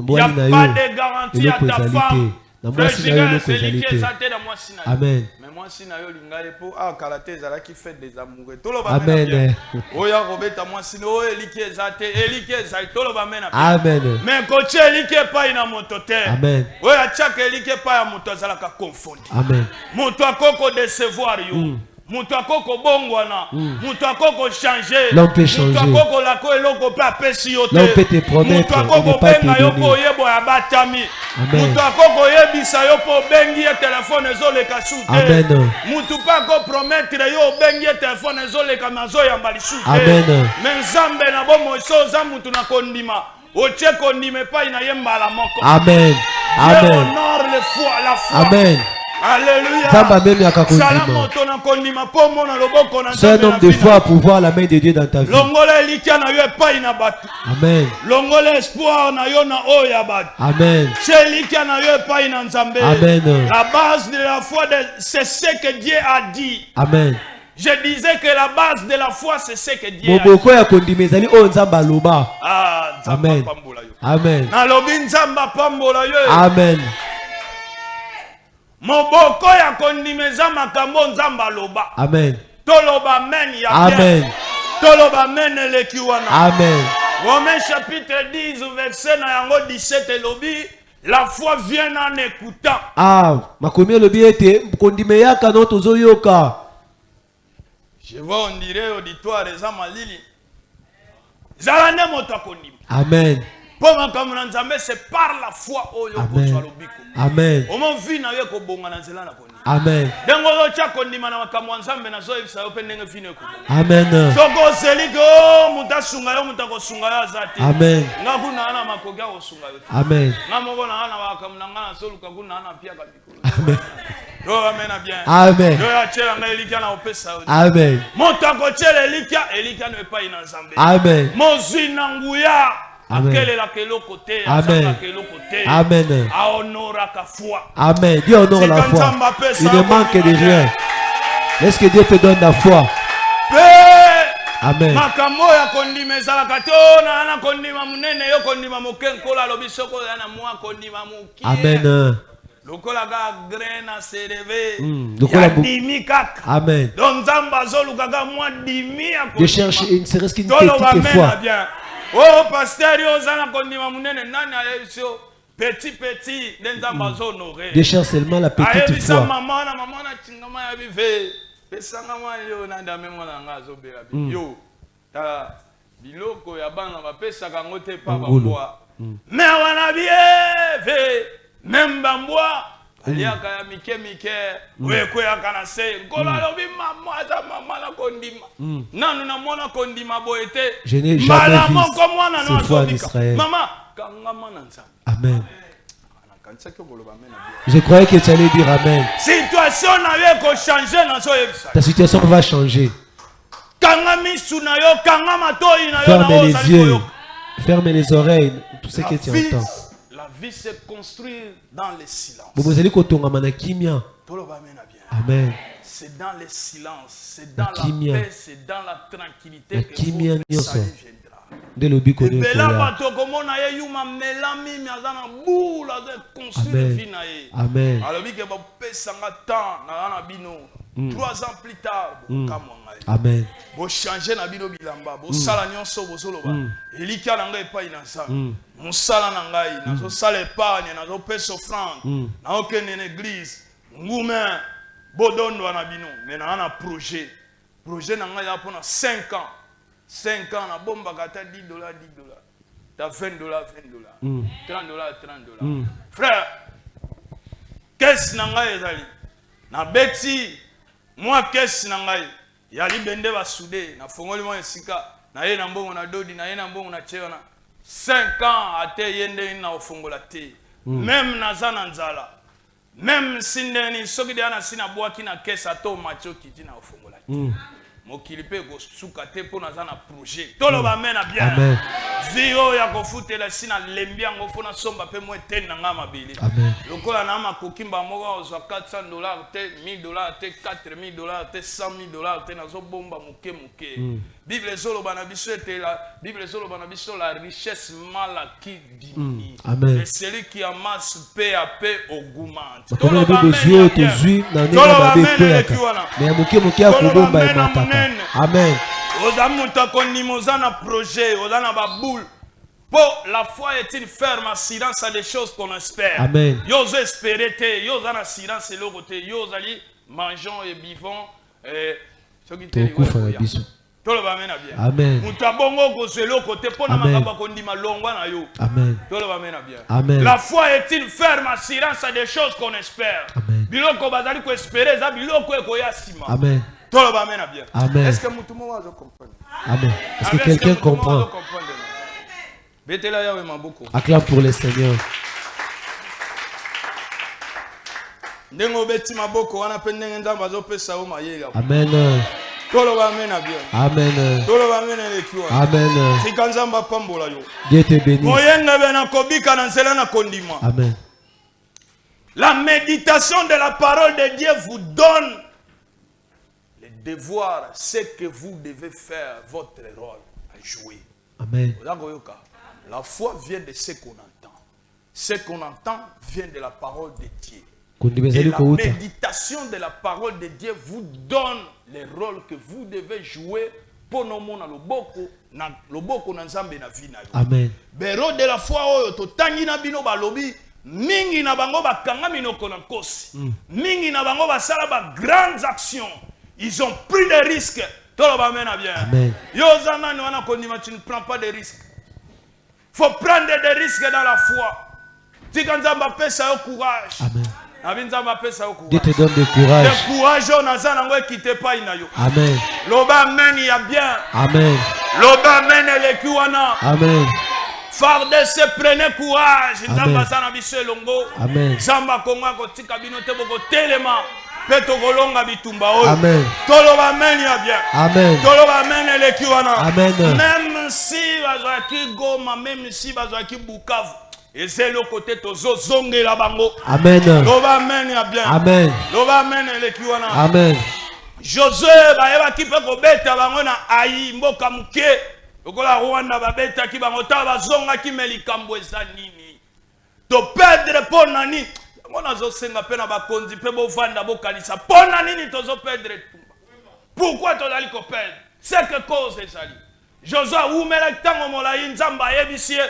n'y a pas de garantie à ta femme. Amen. Moi si na yo lingale po a kalate ezala ki fait des amoureux toloba amen oya robeta moi si no eliki ezate eliki ezai toloba mena amen mais coach eliki pa ina moto te amen oya chaka eliki pa ya moto azala ka confondre amen moto akoko décevoir yo Mutu akoko bongwana, mutu akoko changer, L'homme peut changer. mutu akoko lako eloko pe apesi yo te. L'homme peut te promettre, mutu il akoko n'est pas te benga yo donner. po yebo ya batami. Amen. Mutu akoko yebisa yo po bengi ye telefone ezoleka su te. Amen. Mutu pa ko promettre yo bengi ye telefone ezoleka mazo ya mbalisu te. Amen. Mais Nzambe na bomo so za mutu na kondima. Oche kondime pa ina ye mbala moko. Amen. Amen. Amen. Honore le foi, la foi. Amen. Alléluia. C'est un homme de foi pour voir la main de Dieu dans ta vie. Amen. Amen. Amen. La base de la foi, c'est ce que Dieu a dit. Amen. Je disais que la base de la foi, c'est ce que Dieu a dit. Amen. Amen. Amen. Moboko ya kondimeza makambo nzamba loba. Amen. Toloba amen ya Amen. Toloba amen elekiwana. Amen. Romains chapitre 10 verset na yango 17 lobi la foi vient en écoutant. Ah, makomi lobi ete kondime yaka no tozoyoka. Je vois on dirait auditoire eza malili. Zala ne moto kondima. Amen. C'est par la foi au Amen. Amen. Amen. Amen. Amen. Amen. Amen. Amen. Amen. Amen. Amen. Amen. Amen. Dieu honore la foi. Il ne manque de rien. Est-ce que Dieu te donne la foi? Amen. Amen. Amen. Je cherche une serait-ce qu'une petite foi. Oh, pasteur, petit, je cherche seulement la petite foi. Même bamboa aliaka ya mike weko ya kanase kola lobi mama na kondima nanu na mona kondima boete je n'ai jamais vu cette foi en Israël. Mama kangama na nzambe. Amen. Je croyais que tu allais dire Amen. Situation n'avait qu'à changer dans ce épisode. Ta situation va changer. Ferme les yeux, ferme les oreilles, tout ce que tu entends. La vie se construit dans le silence. Amen. C'est dans le silence, c'est dans la paix, c'est dans la tranquillité que le salut viendra. Amen. 3 ans plus tard, Amen. Bo changer na bino bilamba, bo sala nyonso bozoloba. Elika na ngai pa inasa. Musala na ngai, nazo sala épargne, nazo pesa offrande. Na okene en église, ngume bodondo na bino, mais na un projet. Projet na ngai ya pona 5 ans. 5 ans na bomba kata $10, $10. Ta $20, $20. $30, $30. Frère, qu'est-ce na ngai ezali? Na beti moi qu'est-ce na ngai? Yali bende ba soudé na fongoli mo esika na ye na mbongo na dodi na ye na mbongo na chena 5 ans ate yende na ofongola te même na zana nzala même sindeni soki de ana sina boaki na kesa to macho kiti na ofongola te mokili pe go suka te po na zana projet tolo ba mena bien Amen. Vio ya kofutela sina lembia ngofona somba pe mo ten na ngama bili lokola na ma kokimba moko za $400 te $1000 te $4000 te $100,000 te na zo bomba muke Bible solo bana biso etela Bible solo bana biso la richesse mal acquise diminue Amen. et celui qui amasse peu à peu augmente. Tolo ba bezui tozui na nena ba bekweka mais muke akubomba emataka. Amen. Ozamuta konimozana projet ozana ba boule. Pour la foi est une ferme assurance à des choses qu'on espère. Amen. Yo espérer te, yo zana assurance le côté, yo zali mangeons et buvons tokufa na biso. Amen. Amen. Amen. La foi est une ferme assurance à des choses qu'on espère. Amen. Amen. Amen. Est-ce que vous comprenez? Amen. Est-ce que quelqu'un comprend? Acclame pour le Seigneur. Amen. Amen. Amen. Dieu te bénisse. Amen. La méditation de la parole de Dieu vous donne le devoir, ce que vous devez faire, votre rôle à jouer. Amen. La foi vient de ce qu'on entend. Ce qu'on entend vient de la parole de Dieu. Et la méditation de la parole de Dieu vous donne les rôles que vous devez jouer pour nos monde na loboko na nzambe na vie na yo. Amen. Bero de la foi oyo to tangi na bino balobi mingi na bango bakanga minoko na kosi. Mingi na bango basala ba grandes actions. Ils ont pris des risques. Tolo ba mena bien. Amen. Yo zana ni wana kondima, tu ne prends pas de risques. Faut prendre des risques dans la foi. Tika nzamba pesa yo courage. Amen. Dieu te donne du courage. Le courage, on a ça, on quitte pas. Amen. Loba amen, il y a bien. Amen. Loba amen, les kuana. Amen. Farde se prenez courage. Amen. Amen. Zamba konga kotika binote boko telema. Peto golonga bitumba oyo. Amen. Toloba amen, il y a bien. Amen. Toloba amen, les kuana. Amen. Même si bazaki Goma, même si bazaki Bukavu. Et c'est le côté tozo zonge la bango. Amen. Loba amen ya bien. Amen. Loba amen le kiwana. Amen. Josué ba yeba ki pe ko beta bango na Ai mboka muke. Lokola Rwanda ba beta ki bango ta ba zonga ki melikambo eza nini. To perdre pour nani. Mona zo senga pe na ba konzi pe bo vanda bo kanisa. Pour nani tozo perdre tumba. Pourquoi to dali ko perdre? C'est que cause ezali. Josué umela tango molai nzamba yebisie.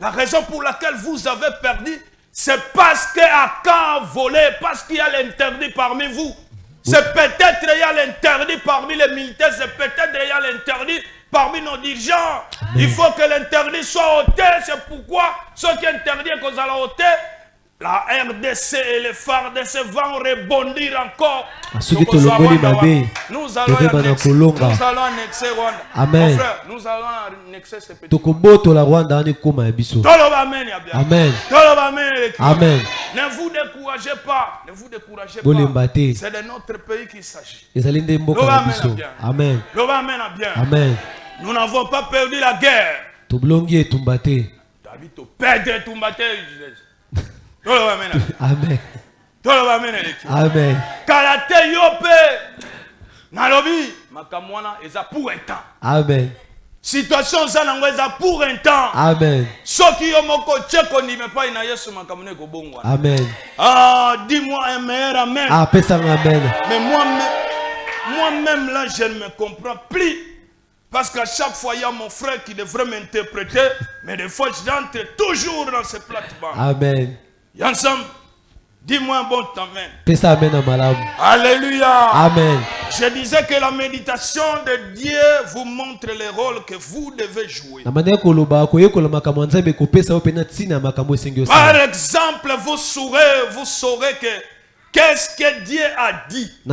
La raison pour laquelle vous avez perdu, c'est parce qu'Akan a volé, parce qu'il y a l'interdit parmi vous. C'est peut-être qu'il y a l'interdit parmi les militaires, c'est peut-être qu'il y a l'interdit parmi nos dirigeants. Il faut que l'interdit soit ôté, c'est pourquoi ceux qui interdisent qu'on allons ôter, la RDC et les FARDC vont rebondir encore. Nous allons annexer Rwanda. Amen. Mon frère, nous allons annexer ce petit. Amen. Amen. Ne vous découragez pas. Ne vous découragez pas. C'est de notre pays qu'il s'agit. Amen. Amen. Nous n'avons pas perdu la guerre. Amen. Amen. Kalate yope nalobi makamwana eza pour un temps. Amen. Situation za nango eza pour un temps. Amen. Soki yo moko tcheko ni me pa ina Yesu makamune ko bongwa. Amen. Ah, dis-moi un meilleur amen. Ah, pesa amen. Mais moi-même là je ne me comprends plus. Parce qu'à chaque fois, il y a mon frère qui devrait m'interpréter, mais des fois, j'entre toujours dans ces plates-bandes. Amen. Et ensemble, dis-moi un bon amen. Alléluia. Amen. Je disais que la méditation de Dieu vous montre les rôles que vous devez jouer. Par exemple, vous saurez que qu'est-ce que Dieu a dit. Vous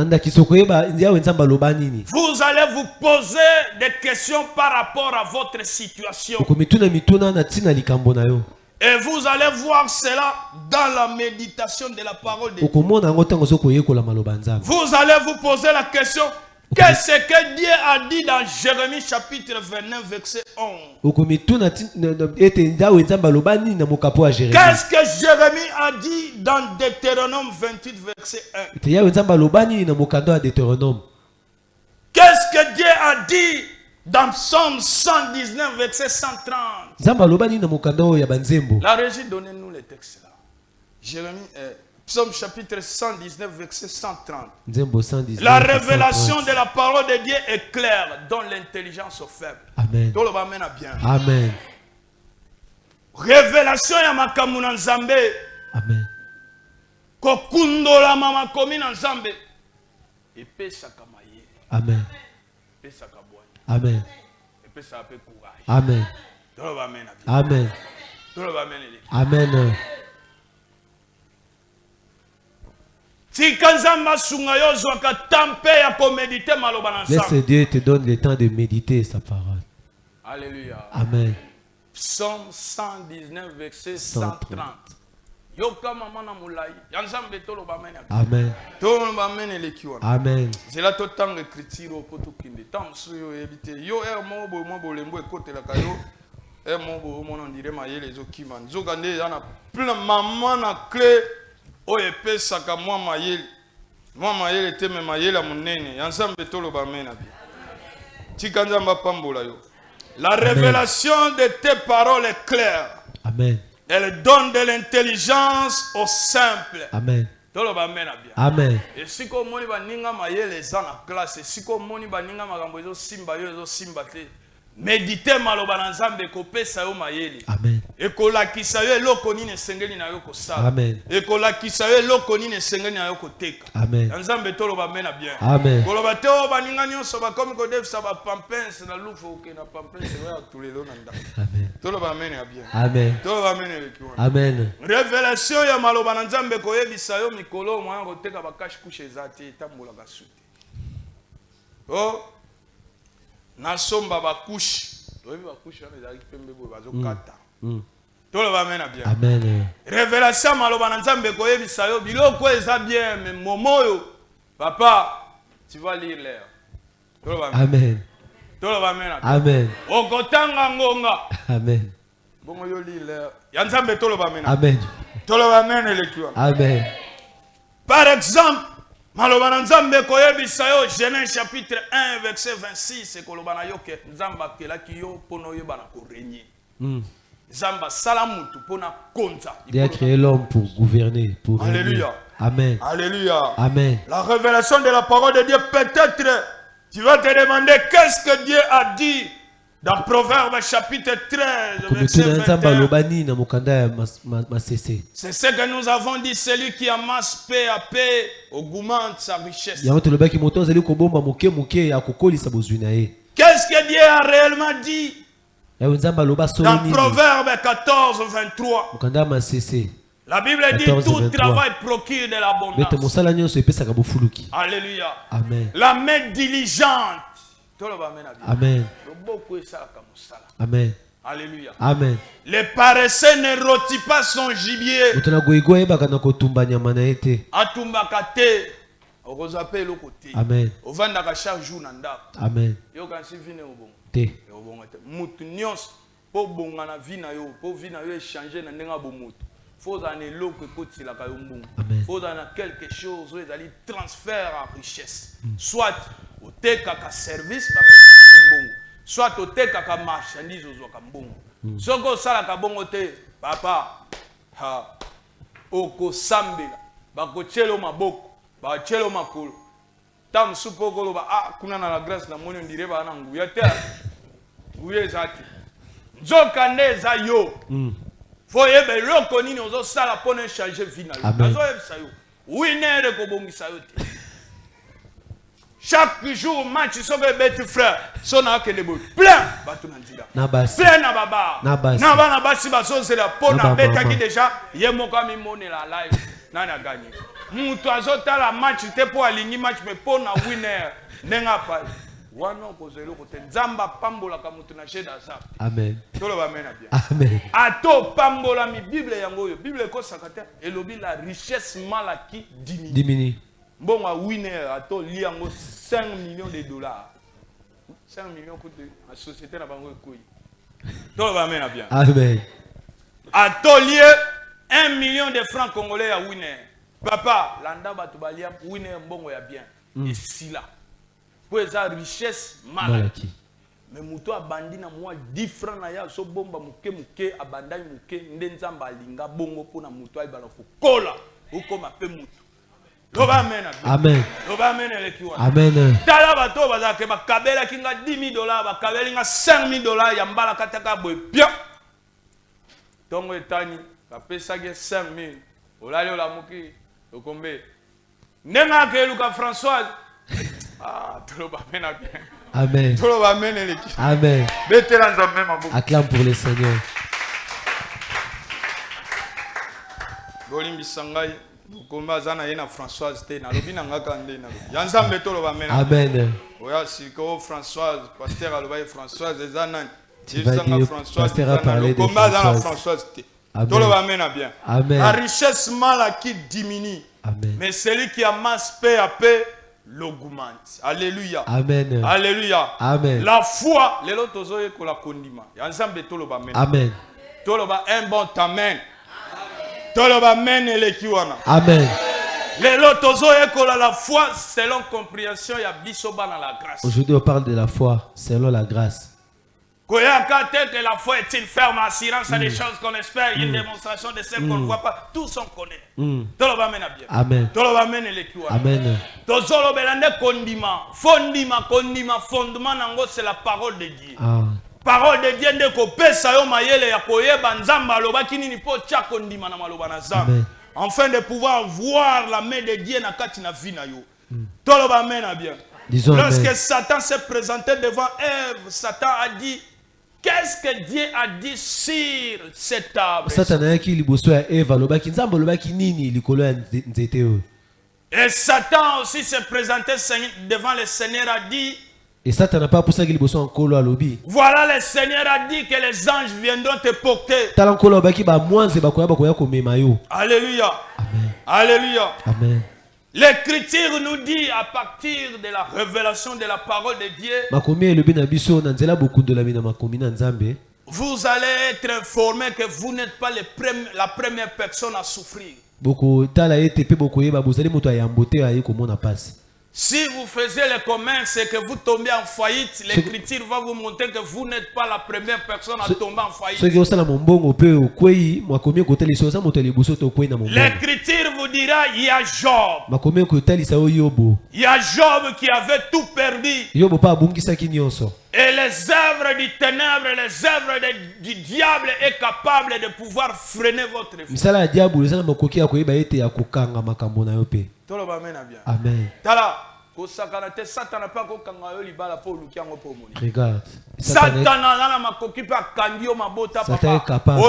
allez vous poser des questions par rapport à votre situation. Et vous allez voir cela dans la méditation de la parole de Dieu. Vous allez vous poser la question, qu'est-ce que Dieu a dit dans Jérémie chapitre 29 verset 11? Qu'est-ce que Jérémie a dit dans Deutéronome 28 verset 1? Qu'est-ce que Dieu a dit dans Psaume 119 verset 130? La régie, donnez-nous les textes là. Jérémie, Psaume chapitre 119 verset 130. La révélation de la parole de Dieu est claire, dont l'intelligence aux faibles. Amen. Amen. Révélation ya makambu na Nzambe. Amen. Kokundola mama komi na Nzambe. epesaka mayele. Amen. Epesaka bwanya. Amen. Epesaka pe courage. Amen. Toloba amen. Amen. Toloba amen. Amen. Laisse Dieu te donne le temps de méditer sa parole. Alléluia. Amen. Psaume 119, verset 130. Amen. Amen. C'est là tout temps écriture pour tout qui est temps sur yo éviter yo mo bolembo écoute la kayo mo on dirait maye les okiman zogande yana plein maman na clé o epesa ka moi maye te me maye la munene ensemble tolo ba mena bi tikanza mbapambola yo. La révélation de tes paroles est claire. Amen. Elle donne de l'intelligence aux simples. Amen. Amen. Et si comme moni ba ninga mayele za na classe, si comme moni ba ninga makambo ezo simba yo ezo simba te. Méditer maloba na Nzambe ko pesa yo mayele. Amen. Et ko lakisa yo eloko nini esengeli na yo ko sala. Amen. Et ko lakisa yo eloko nini esengeli na yo ko teka. Amen. Nzambe toloba mena bien. Amen. Ko loba te o ba ninga nyonso ba komi ko def sa ba pampens na lufu ke na pampens ya tulelo na nda. Amen. Toloba mena bien. Amen. Toloba mena lekwa. Amen. Révélation ya maloba na Nzambe ko yebisa yo mikolo mwa ko teka ba cache couche zati tambola ka suti. Oh nasomba bakushi oyebi bakushi wana ezalaki pembe boye bazokata toloba amena bien. Amen. Révélation maloba na Nzambe koyebisa yo biloko eza bien mais momo yo papa tu vas lire l'air toloba amen. Toloba amena. Amen. Okotanga ngonga. Amen. Bongo yo lire l'air ya Nzambe toloba amena. Amen. Toloba amena lecture. Amen. Par exemple maloba na Nzambe koyebisa yo Genèse chapitre 1 verset 26 ekoloba na yo ke Nzambe akelaki yo pono yeba na ko régner. Nzambe sala mutu pona konza. Dieu a créé l'homme pour gouverner, pour régner. Alléluia. Amen. Alléluia. Amen. La révélation de la parole de Dieu, peut-être tu vas te demander qu'est-ce que Dieu a dit dans Proverbe chapitre 13 verset 21. C'est ce que nous avons dit, celui qui amasse paix à paix augmente sa richesse. Qu'est-ce que Dieu a réellement dit dans Proverbe 14 23? La Bible dit tout travail procure de l'abondance. Alléluia. Amen. La main diligente. Amen. Amen. Alléluia. Amen. Le paresseux ne rôtit pas son gibier. Amen. Amen. Faut en faut en quelque chose où ils allaient transfert en richesse. Soit au teka service, soit au teka marchandise au kambongo. Soko sala kabongo te, papa, ha, oko sambela, bako chelo maboko, ba chelo makolo. Tam supo kolo ba kuna na la grâce na moni ndire ba na nguya te. Nguye zati. Nzoka neza yo. Faut yebe loko nini ozo sala pone changer final. Azo yebisa yo. Winner ko bongisa yo te. Chaque jour match sobe betu frère. Sona ke lebo. Plein batu nanzila. Plein na baba. Na bana basi baso zela pona beta ki déjà yemoka mi mone la live. Nana gagné. Mutu azota la match te po aligni match me pona winner. Nenga pa. Amen. Amen. Ato pambola mi Bible yango yo. Bible ko sakata elobi la richesse malaki diminue. Bon a winner ato li yango 5 millions de dollars. 5 millions coûte la société na bango ekoyi. To ba mena bien. Amen. Ato li 1 million de francs congolais à winner. Papa, landa batu balia winner mbongo ya bien. Et si là pour esa richesse malaki. Mais muto abandi na moi 10 francs na ya so bomba muke muke abandai muke ndenzamba linga bongo pona muto ay bala kola ukoma pe muto. Loba amen. Amen. Loba amen elekiwa. Amen. Tala bato bazake bakabela kinga $10,000 bakabela kinga $5,000 ya mbala kataka boy bien. Tongo etani bapesa ke 5,000 olali ola muki okombe. Nenga ke Luka Françoise Ah, toloba mena bien. Amen. Toloba mena leki. Amen. Betela nzambe maboko. Acclame pour le Seigneur. Bolimbi sangai. Komba zana yena Françoise te na lobi nanga kande na lobi. Yanzambe toloba mena. Amen. Oya siko Françoise, pasteur aloba Françoise ezana. Tu vas dire, pasteur a parlé de Françoise. Toloba mena bien. Amen. La richesse mal qui diminue. Amen. Mais celui qui amasse peu à peu l'augmente. Alléluia. Amen. Alléluia. Amen. La foi, les autres ozoye ko la kondima. Yanzambe toloba mena. Amen. Toloba un bon amen. Toloba mena le kiwana. Amen. Les autres ozoye ko la foi selon compréhension ya bisoba dans la grâce. Aujourd'hui, on parle de la foi selon la grâce. Que la foi est une ferme assurance à des choses qu'on espère, une démonstration de celles qu'on ne voit pas. Tous on connaît. Toloba mena bien. Amen. Toloba mena le kiwana. Amen. Tozolo belande kondima. Fondima, fondement nango c'est la parole de Dieu. Ah. Parole de Dieu ndeko pesa yo mayele ya koyeba nzamba aloba kinini po tia kondima na maloba na nzamba. Afin de pouvoir voir la main de Dieu na kati na vie na yo. Toloba mena bien. Disons lorsque amen. Satan s'est présenté devant Ève, Satan a dit qu'est-ce que Dieu a dit sur cet arbre? Satan qui liboso ya Eva lobaki nzambe lobaki nini likolo ya nzete o. Et Satan aussi s'est présenté devant le Seigneur a dit. Et Satan n'a pas pour ça qu'il liboso en kolo alobi. Voilà, le Seigneur a dit que les anges viendront te porter. Tala kolo baki ba mwanze bakoya komema yo. Alléluia. Amen. Alléluia. Amen. L'Écriture nous dit à partir de la révélation de la parole de Dieu. Makomi elobi na biso na nzela bokundo la mina makomi na nzambe. Vous allez être informé que vous n'êtes pas la première personne à souffrir. Boko tala ete pe boko yeba bozali moto ayambote ayi komona passe. Si vous faisiez le commerce et que vous tombez en faillite, l'Écriture va vous montrer que vous n'êtes pas la première personne à tomber en faillite. L'Écriture vous dira, il y a Job. Il y a Job qui avait tout perdu. Et les œuvres du ténèbre, les œuvres du diable est capable de pouvoir freiner votre vie. Amen. Regarde. Satan est capable.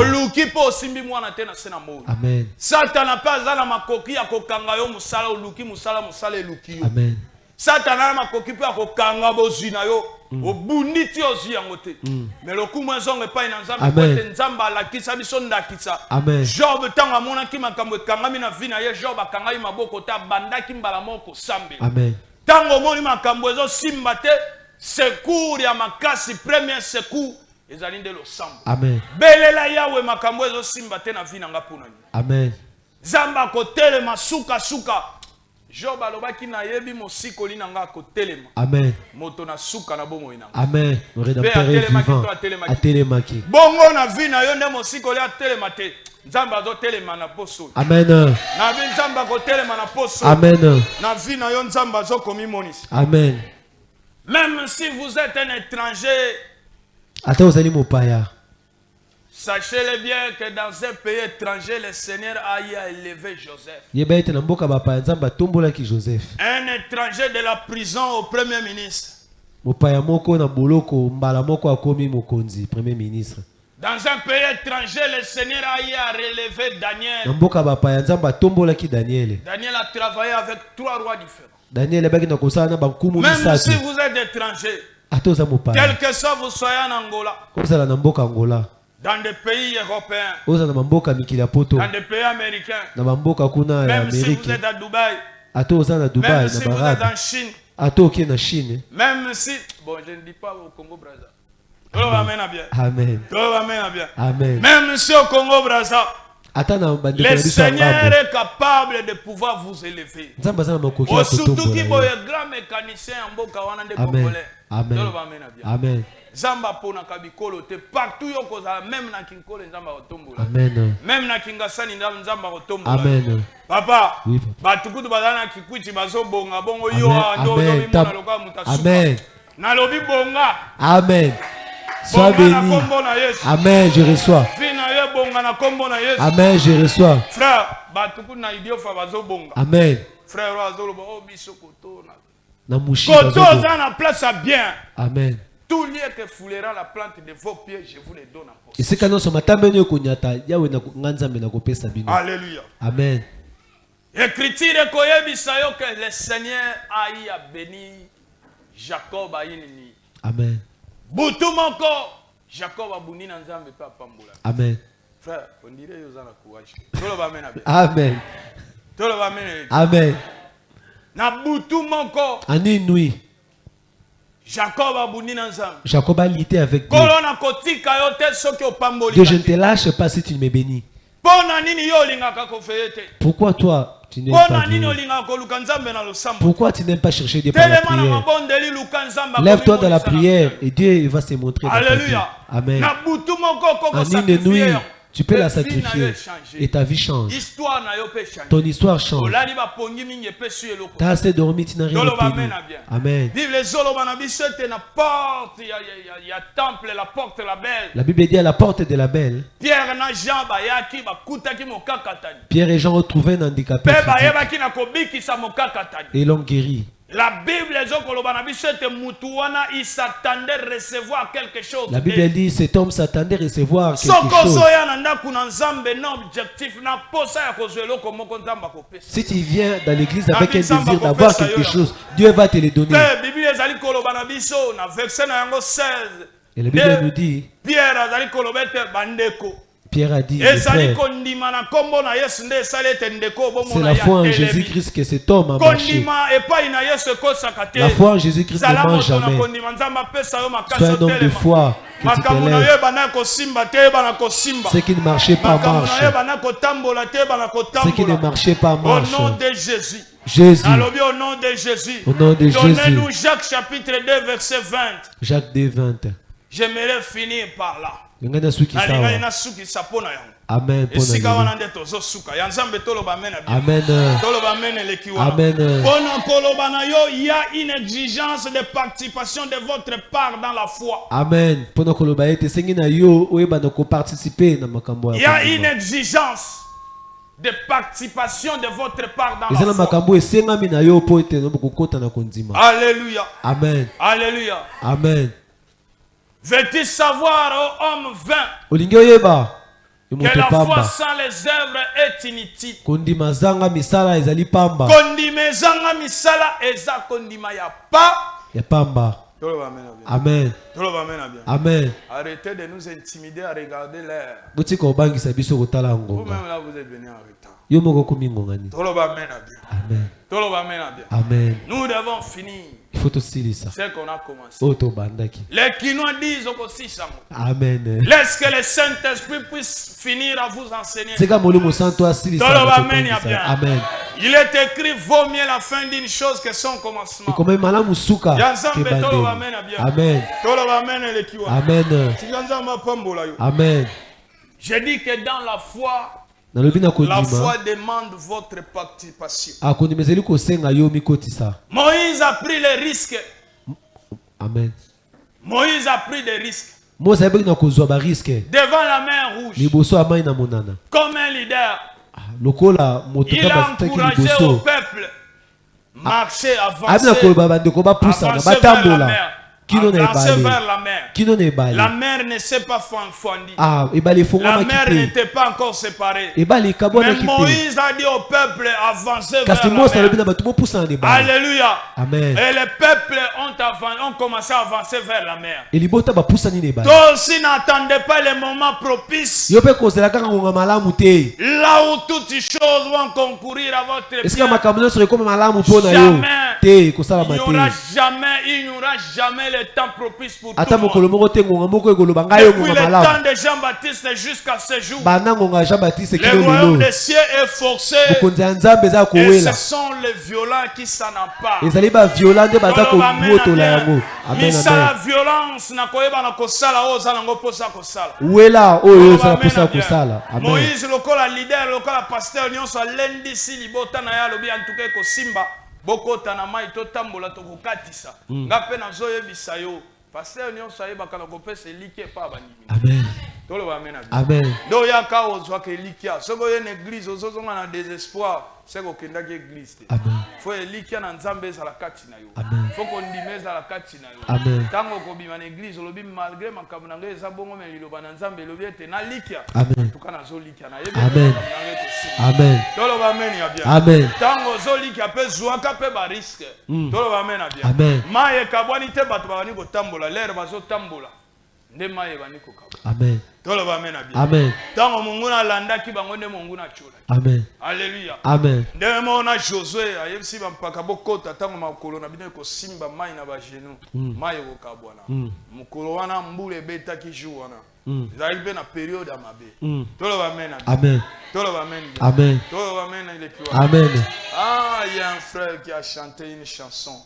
Amen. Satan n'a pas la makoki ya kokanga yo musala oluki musala eluki. Amen. Satan n'a makoki pa kokanga bozina yo obunditi ozi yango te. Mais le coup moins on pas ina nzambe kote nzamba la kisa biso ndakisa. Amen. Job tanga mona ki makambo kangami na vina ye Job akanga yi maboko ta bandaki mbala moko sambe. Amen. Tango moni makambo ezo simba te secours ya makasi premier secours ezali nde lo sambo. Amen. Belela yawe makambo ezo simba te na vina nga pona. Amen. Zamba kotelema suka suka. Job alobaki na yebi mosiko linanga kotelema. Amen. Moto na suka na bomo inanga. Amen. Le rédempteur est vivant. Atelemaki. Bongo na vina yo nde mosiko li atelema te. Nzamba zo telema na poso. Amen. Na bi nzamba kotelema na poso. Amen. Na vina yo nzamba zo komi monisi. Amen. Même si vous êtes un étranger, ata ozali mopaya. Sachez-le bien que dans un pays étranger, le Seigneur a élevé Joseph. Un étranger de la prison au premier ministre. Dans un pays étranger, le Seigneur a relevé Daniel. Daniel a travaillé avec 3 rois différents. Même si vous êtes étranger, quel que soit vous soyez en Angola, dans des pays européens, dans des pays américains, même si vous êtes à Dubaï, même si vous êtes en Chine, même si, bon, je ne dis pas au Congo-Brazza. Amen. Amen. Même si au Congo-Brazza, le Seigneur est capable de pouvoir vous élever. Surtout qui est grand mécanicien en Bokawana de Congolais. Amen. Amen. Zamba pona kabikolo te partout yo kozala même na kinkolo nzamba otombola. Amen. Même na kingasani nzamba otombola. Amen. Papa, oui, batukutu bazana na kikwiti bazobonga bongo yo ando bimona loka mutasuka. Amen. Na lobi bonga. Amen. Sois béni. Amen, je reçois. Amen, je reçois. Frère, batukutu na idiofa bazobonga. Amen. Frère azoloba o biso kotona. na mushi Quand on a la place à bien. Amen. Tout lieu que foulera la plante de vos pieds, je vous les donne en possession. Et c'est quand on se matambe ne kunyata yawe na nganzambe na kopesa bino. Alléluia. Amen. Écriture koyebisa yo que le Seigneur a eu à bénir Jacob a inini. Amen. Butu moko Jacob a buni na nzambe pa pambola. Amen. Frère, on dirait yo zana courage. Tolo ba mena bien. Amen. Tolo ba mena. Amen. Na butu moko Ani nuit. Jacob a buni na nzambe. Jacob a lutté avec Dieu. Kolona kotika yo te soki opamboli. Dieu, je ne te lâche pas si tu ne me bénis. Pona nini yo lingaka ko feyete. Pourquoi toi tu n'aimes pas Dieu? Pourquoi tu n'aimes pas chercher Dieu par la prière? Lève-toi dans la prière et Dieu va se montrer. Alléluia. Amen. En une nuit, tu peux la sacrifier et ta vie change. Ton histoire change. Tu as assez dormi, tu n'as rien obtenu. Amen. La Bible dit à la porte de la belle. Pierre et Jean ont trouvé un handicapé et l'ont guéri. La Bible quelque chose. La Bible dit cet homme s'attendait à recevoir quelque chose. Si tu viens dans l'église avec un désir d'avoir quelque chose, Dieu va te le donner. Et la Bible nous dit, Pierre a dit, c'est la foi en Jésus-Christ que cet homme a marché. La foi en Jésus-Christ ne ment jamais. Sois un homme de foi, que tu te lèves. Ce qui ne marchait pas marche. Ce qui ne marchait pas marche. Au nom de Jésus. Jésus. Au nom de Jésus. Au nom de Jésus. Donnez-nous Jacques chapitre 2 verset 20. Jacques 2 20. J'aimerais finir par là. Amen. Amen. Amen. Il y a une exigence de participation de votre part dans la foi. Amen. Il y a une exigence de participation de votre part dans la foi. Alléluia. Amen. Alléluia. Amen. Veux-tu savoir, ô homme vain, que la foi sans les œuvres est inutile? Kondimazanga misala ezali pamba. Kondimezanga misala eza kondima ya pa. Ya pamba. Amen. Amen. Arrêtez de nous intimider à regarder l'air. Vous-même là, vous êtes venus en retard. Amen. Amen. Nous devons finir. Il faut aussi ça. C'est qu'on a commencé. Les Kinois disent aussi ça. Amen. Laisse que le Saint-Esprit puisse finir à vous enseigner. Amen. Il est écrit, vaut mieux la fin d'une chose que son commencement. Amen. Amen. Amen. Je dis que dans la foi, la foi demande votre participation. Moïse a pris les risques. Amen. Moïse a pris des risques. Devant la mer rouge. Comme un leader. Il a encouragé au peuple marcher, avancer vers la mer. Vers la mer. La mer ne s'est pas fondue. La mer n'était pas encore séparée. Mais Moïse a dit au peuple avancez vers la mer. Alléluia. Amen. Et les peuples ont commencé à avancer vers la mer. Toi aussi n'attendez pas les moments propices. Là où toutes les choses vont concourir à votre bien. Il n'y aura jamais le temps propice pour tout le monde. Depuis le temps de Jean-Baptiste jusqu'à ce jour, le royaume des cieux est forcé. Et ce sont les violents qui s'en emparent. La violence n'a pas Moïse, le leader, le pasteur, lundi si libota na ya lobi en tout cas Simba. Bokota na mai to tambola to kokatisa ngape na zoye bisayo pasteur nyo saye bakana kopesa like pa banimi. Amen. Amen. Do yaka ozwa ke likia. Soko ye église ozozonga na désespoir, c'est ko kenda ke église. Amen. Faut likia na nzambe za la kati na yo. Amen. Faut ko ndimeza la kati na yo. Amen. Tango ko bima na église lobi malgré makambo na ngeza bongo me liloba na nzambe lobi ete na likia. Amen. Tukana zo likia na Amen. Amen. Tolo ba amen ya bien. Amen. Tango zo likia pe zuaka pe ba risque. Tolo ba amen ya bien. Amen. Maye kabwani te bato ba ni ko tambola, l'air bazo tambola. Nde maye ba ni ko kabwa. Amen. Tolo ba amen ya bien. Amen. Tango Mungu na landa ki bango nde Mungu na chula. Amen. Alléluia. Amen. Nde mona Josué ayebisi ba mpaka bokota tango makolo na bino ko simba mai na ba genou. Maye ko kabwana. Mukolo wana mbule beta ki jou wana. Zali pe na période à mabe. Tolo ba amen ya bien. Amen. Tolo ba amen. Amen. Tolo ba amen il est plus. Amen. Ah, il y a un frère qui a chanté une chanson.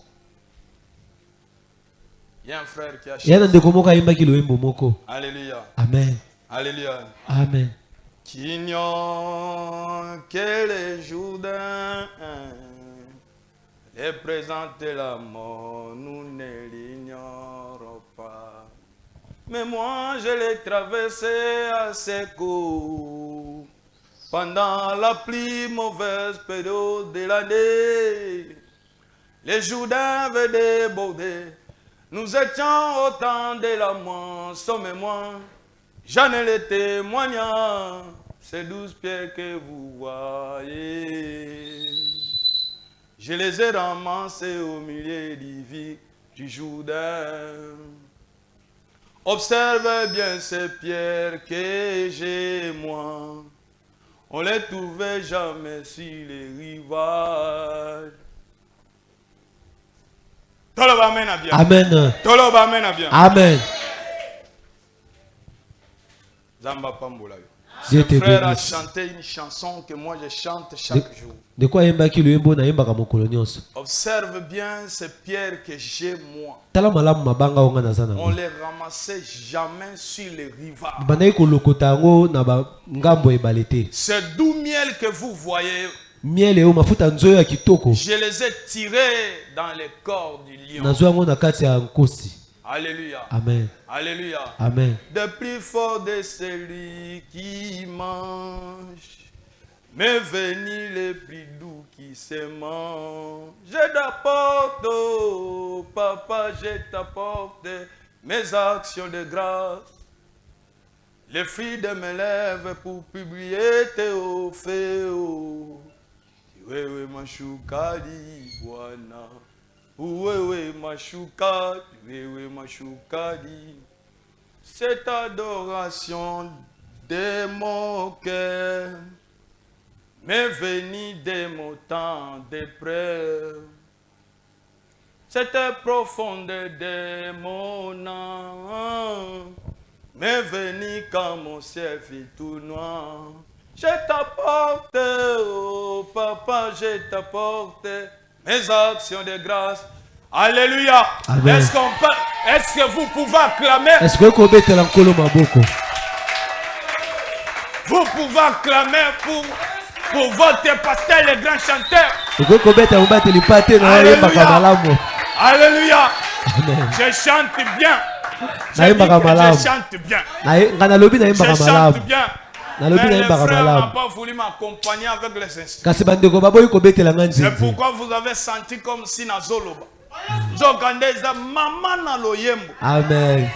Il y a un frère qui a chanté. Yana ndeko moko ayimba ki loyembo moko. Alléluia. Amen. Alléluia. Amen. Qui ignore que les Jourdains les présente la mort, nous ne l'ignorons pas. Mais moi, je l'ai traversé à ses coups pendant la plus mauvaise période de l'année. Les Jourdains avaient débordé. Nous étions au temps de la moisson, mais moi, j'en ai le témoignage. Ces 12 pierres que vous voyez, je les ai ramassées au milieu du Jourdain. Observez bien ces pierres que j'ai moi. On les trouvait jamais sur les rivages. Amen. Amen. Amen. Zamba Pambola. Dieu te Ce frère a bénisse. chanté une chanson que moi je chante chaque jour. De quoi ayimba ki loyembo na yimba ka mokolo nyonso. Observe bien ces pierres que j'ai moi. Tala malamu mabanga onga naza On nango. les ramassait jamais sur les rivages. Bandaki kolokota yango na ba ngambo ebale te. Ces doux miel que vous voyez, Miele o mafuta nzoyo ya kitoko. je les ai tirés dans les corps du lion. Nazwa yango na kati ya nkosi. Alléluia. Amen. Alléluia. Amen. De plus fort de celui qui mange, mais venez les plus doux qui se mangent. Je t'apporte, oh, papa, je t'apporte mes actions de grâce, les fruits de mes lèvres pour publier tes faits. Wewe mashukadi Bwana, wewe mashukadi, wewe mashukadi. Cette adoration de mon cœur m'est venue de mon temps d'épreuve. Cette profondeur de mon âme m'est venue quand mon ciel fit tout noir. Je t'apporte, oh papa, je t'apporte mes actions de grâce. Alléluia. Amen. Est-ce que vous pouvez acclamer? Est-ce que vous pouvez nkolo maboko? Vous pouvez acclamer pour votre pasteur, le grand chanteur. Vous pouvez mbateli pate na yimba ka malamu. Alléluia. Amen. Je chante bien. Na yimba ka malamu. Je chante bien. Na lobi na yimba ka Je malamu. chante bien. Na lobi na Mais les yimba ka frères malamu. n'ont pas voulu m'accompagner avec les instruments. Kasi bandeko baboyi kobetela nga C'est nzinzi. pourquoi vous avez senti comme si Nazoloba. Zokandeza mama na loyembo. Amen.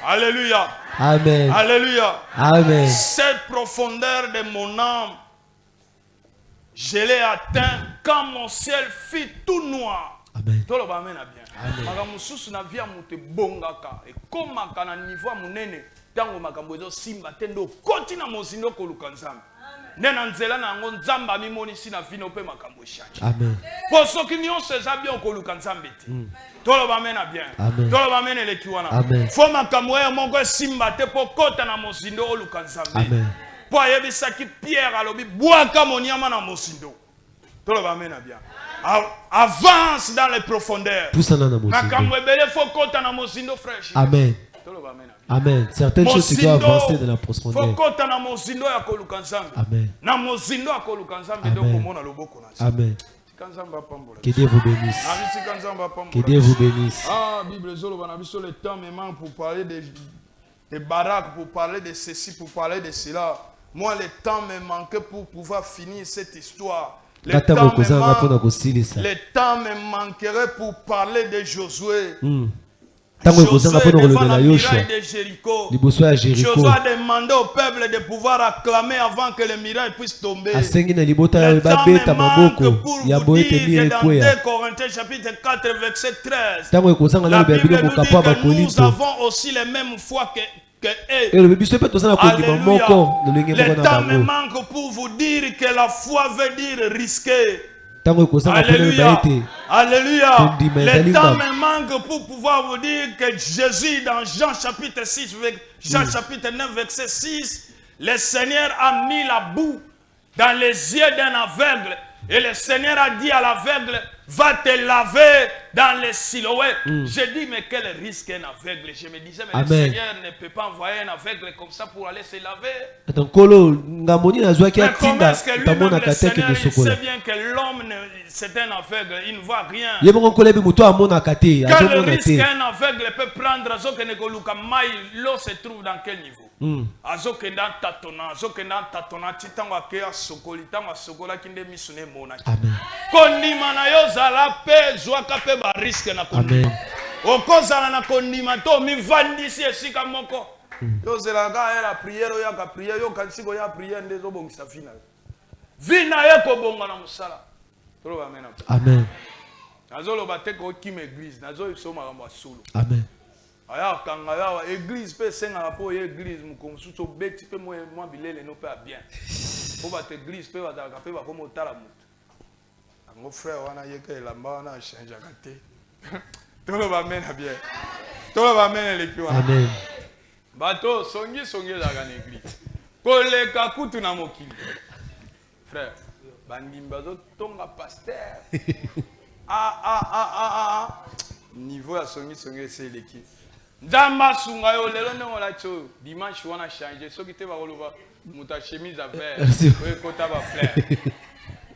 Alléluia. Amen. Alléluia. Amen. Cette profondeur de mon âme, je l'ai atteint quand mon ciel fit tout noir. Amen. Toloba amen a bien. Amen. Makambo susu na via mute bongaka e komaka na niveau munene tango makambo ezo simba tendo koti na mozindo koluka nzambe. Nena nzela na ngo nzamba mimonisi na vino pe makambo eshanje. Amen. Po soki nyonso eza bien okoluka nzambe te. Toloba amen a bien. Amen. Toloba amen eleki wana. Amen. Fo makambo ya moko esimba te po kota na mozindo oluka nzambe. Amen. Po ayebisaki Pierre alobi bwaka moniama na mozindo. Toloba amen a bien. Avance dans les profondeurs. Poussana na mozindo. Makambo ebele fo kota na mozindo frère. Amen. Toloba amen. Amen. Certaines choses tu dois avancer dans la profondeur. Fo kota na mozindo ya koluka nzambe. Amen. Na mozindo ya koluka nzambe Amen. donc komona loboko na nzambe. Amen. Tikanzamba pambola. Que Dieu vous bénisse. Na bisika nzamba pambola. Que Dieu vous bénisse. Ah, Bible zolo bana biso le temps me manque pour parler des des baraques pour parler de ceci, pour parler de cela. Moi, le temps me manquait pour pouvoir finir cette histoire. Le temps me manquerait pour parler de Josué. Josué devant la muraille de Jéricho. Josué a demandé au peuple de pouvoir acclamer avant que le muraille puisse tomber. Le temps me manque pour vous dire que dans 2 Corinthiens chapitre 4 verset 13, la Bible nous dit que nous avons aussi les mêmes foi que eux. Alléluia. Le temps me manque pour vous dire que la foi veut dire risquer. Alléluia. Alléluia. Le temps me manque pour pouvoir vous dire que Jésus, dans Jean chapitre 6, Jean chapitre 9, verset 6, le Seigneur a mis la boue dans les yeux d'un aveugle. Et le Seigneur a dit à l'aveugle, va te laver dans les Siloé. J'ai dit, mais quel risque un aveugle? Je me disais, mais le Seigneur ne peut pas envoyer un aveugle comme ça pour aller se laver. Mais comment est-ce que lui-même, le Seigneur, il sait bien que l'homme, c'est un aveugle, il ne voit rien. Quel risque un aveugle peut prendre? L'eau se trouve dans quel niveau? Amen. Okozala na kondima to mi vandisi esika moko. Yo zelanga la prière yo ka prière yo kansiko ya prière ndezo bongisa fina. Vina ye ko bonga na musala. Tolo amen. Amen. Nazolo bateko ki église, nazo soma kamba solo. Amen. Aya kanga ya église pe senga po église mukomsuto beti pe mo bilele no pe bien. Po bat église pe bazaka pe ba ko motala mutu. Mon frère, on a eu que la mort a changé. Tout le monde mène bien. Tout le monde mène l'équipe. Amen. Bateau, songi dans l'église. Kole kakutu na mokili. Frère, bandimbazo tonga pasteur. Niveau à songi c'est l'équipe. Nzamba sunga yo lelo ndongo la tso. Dimanche on a changé. So qui te va relever muta chemise à vert. Oui, kota ba frère.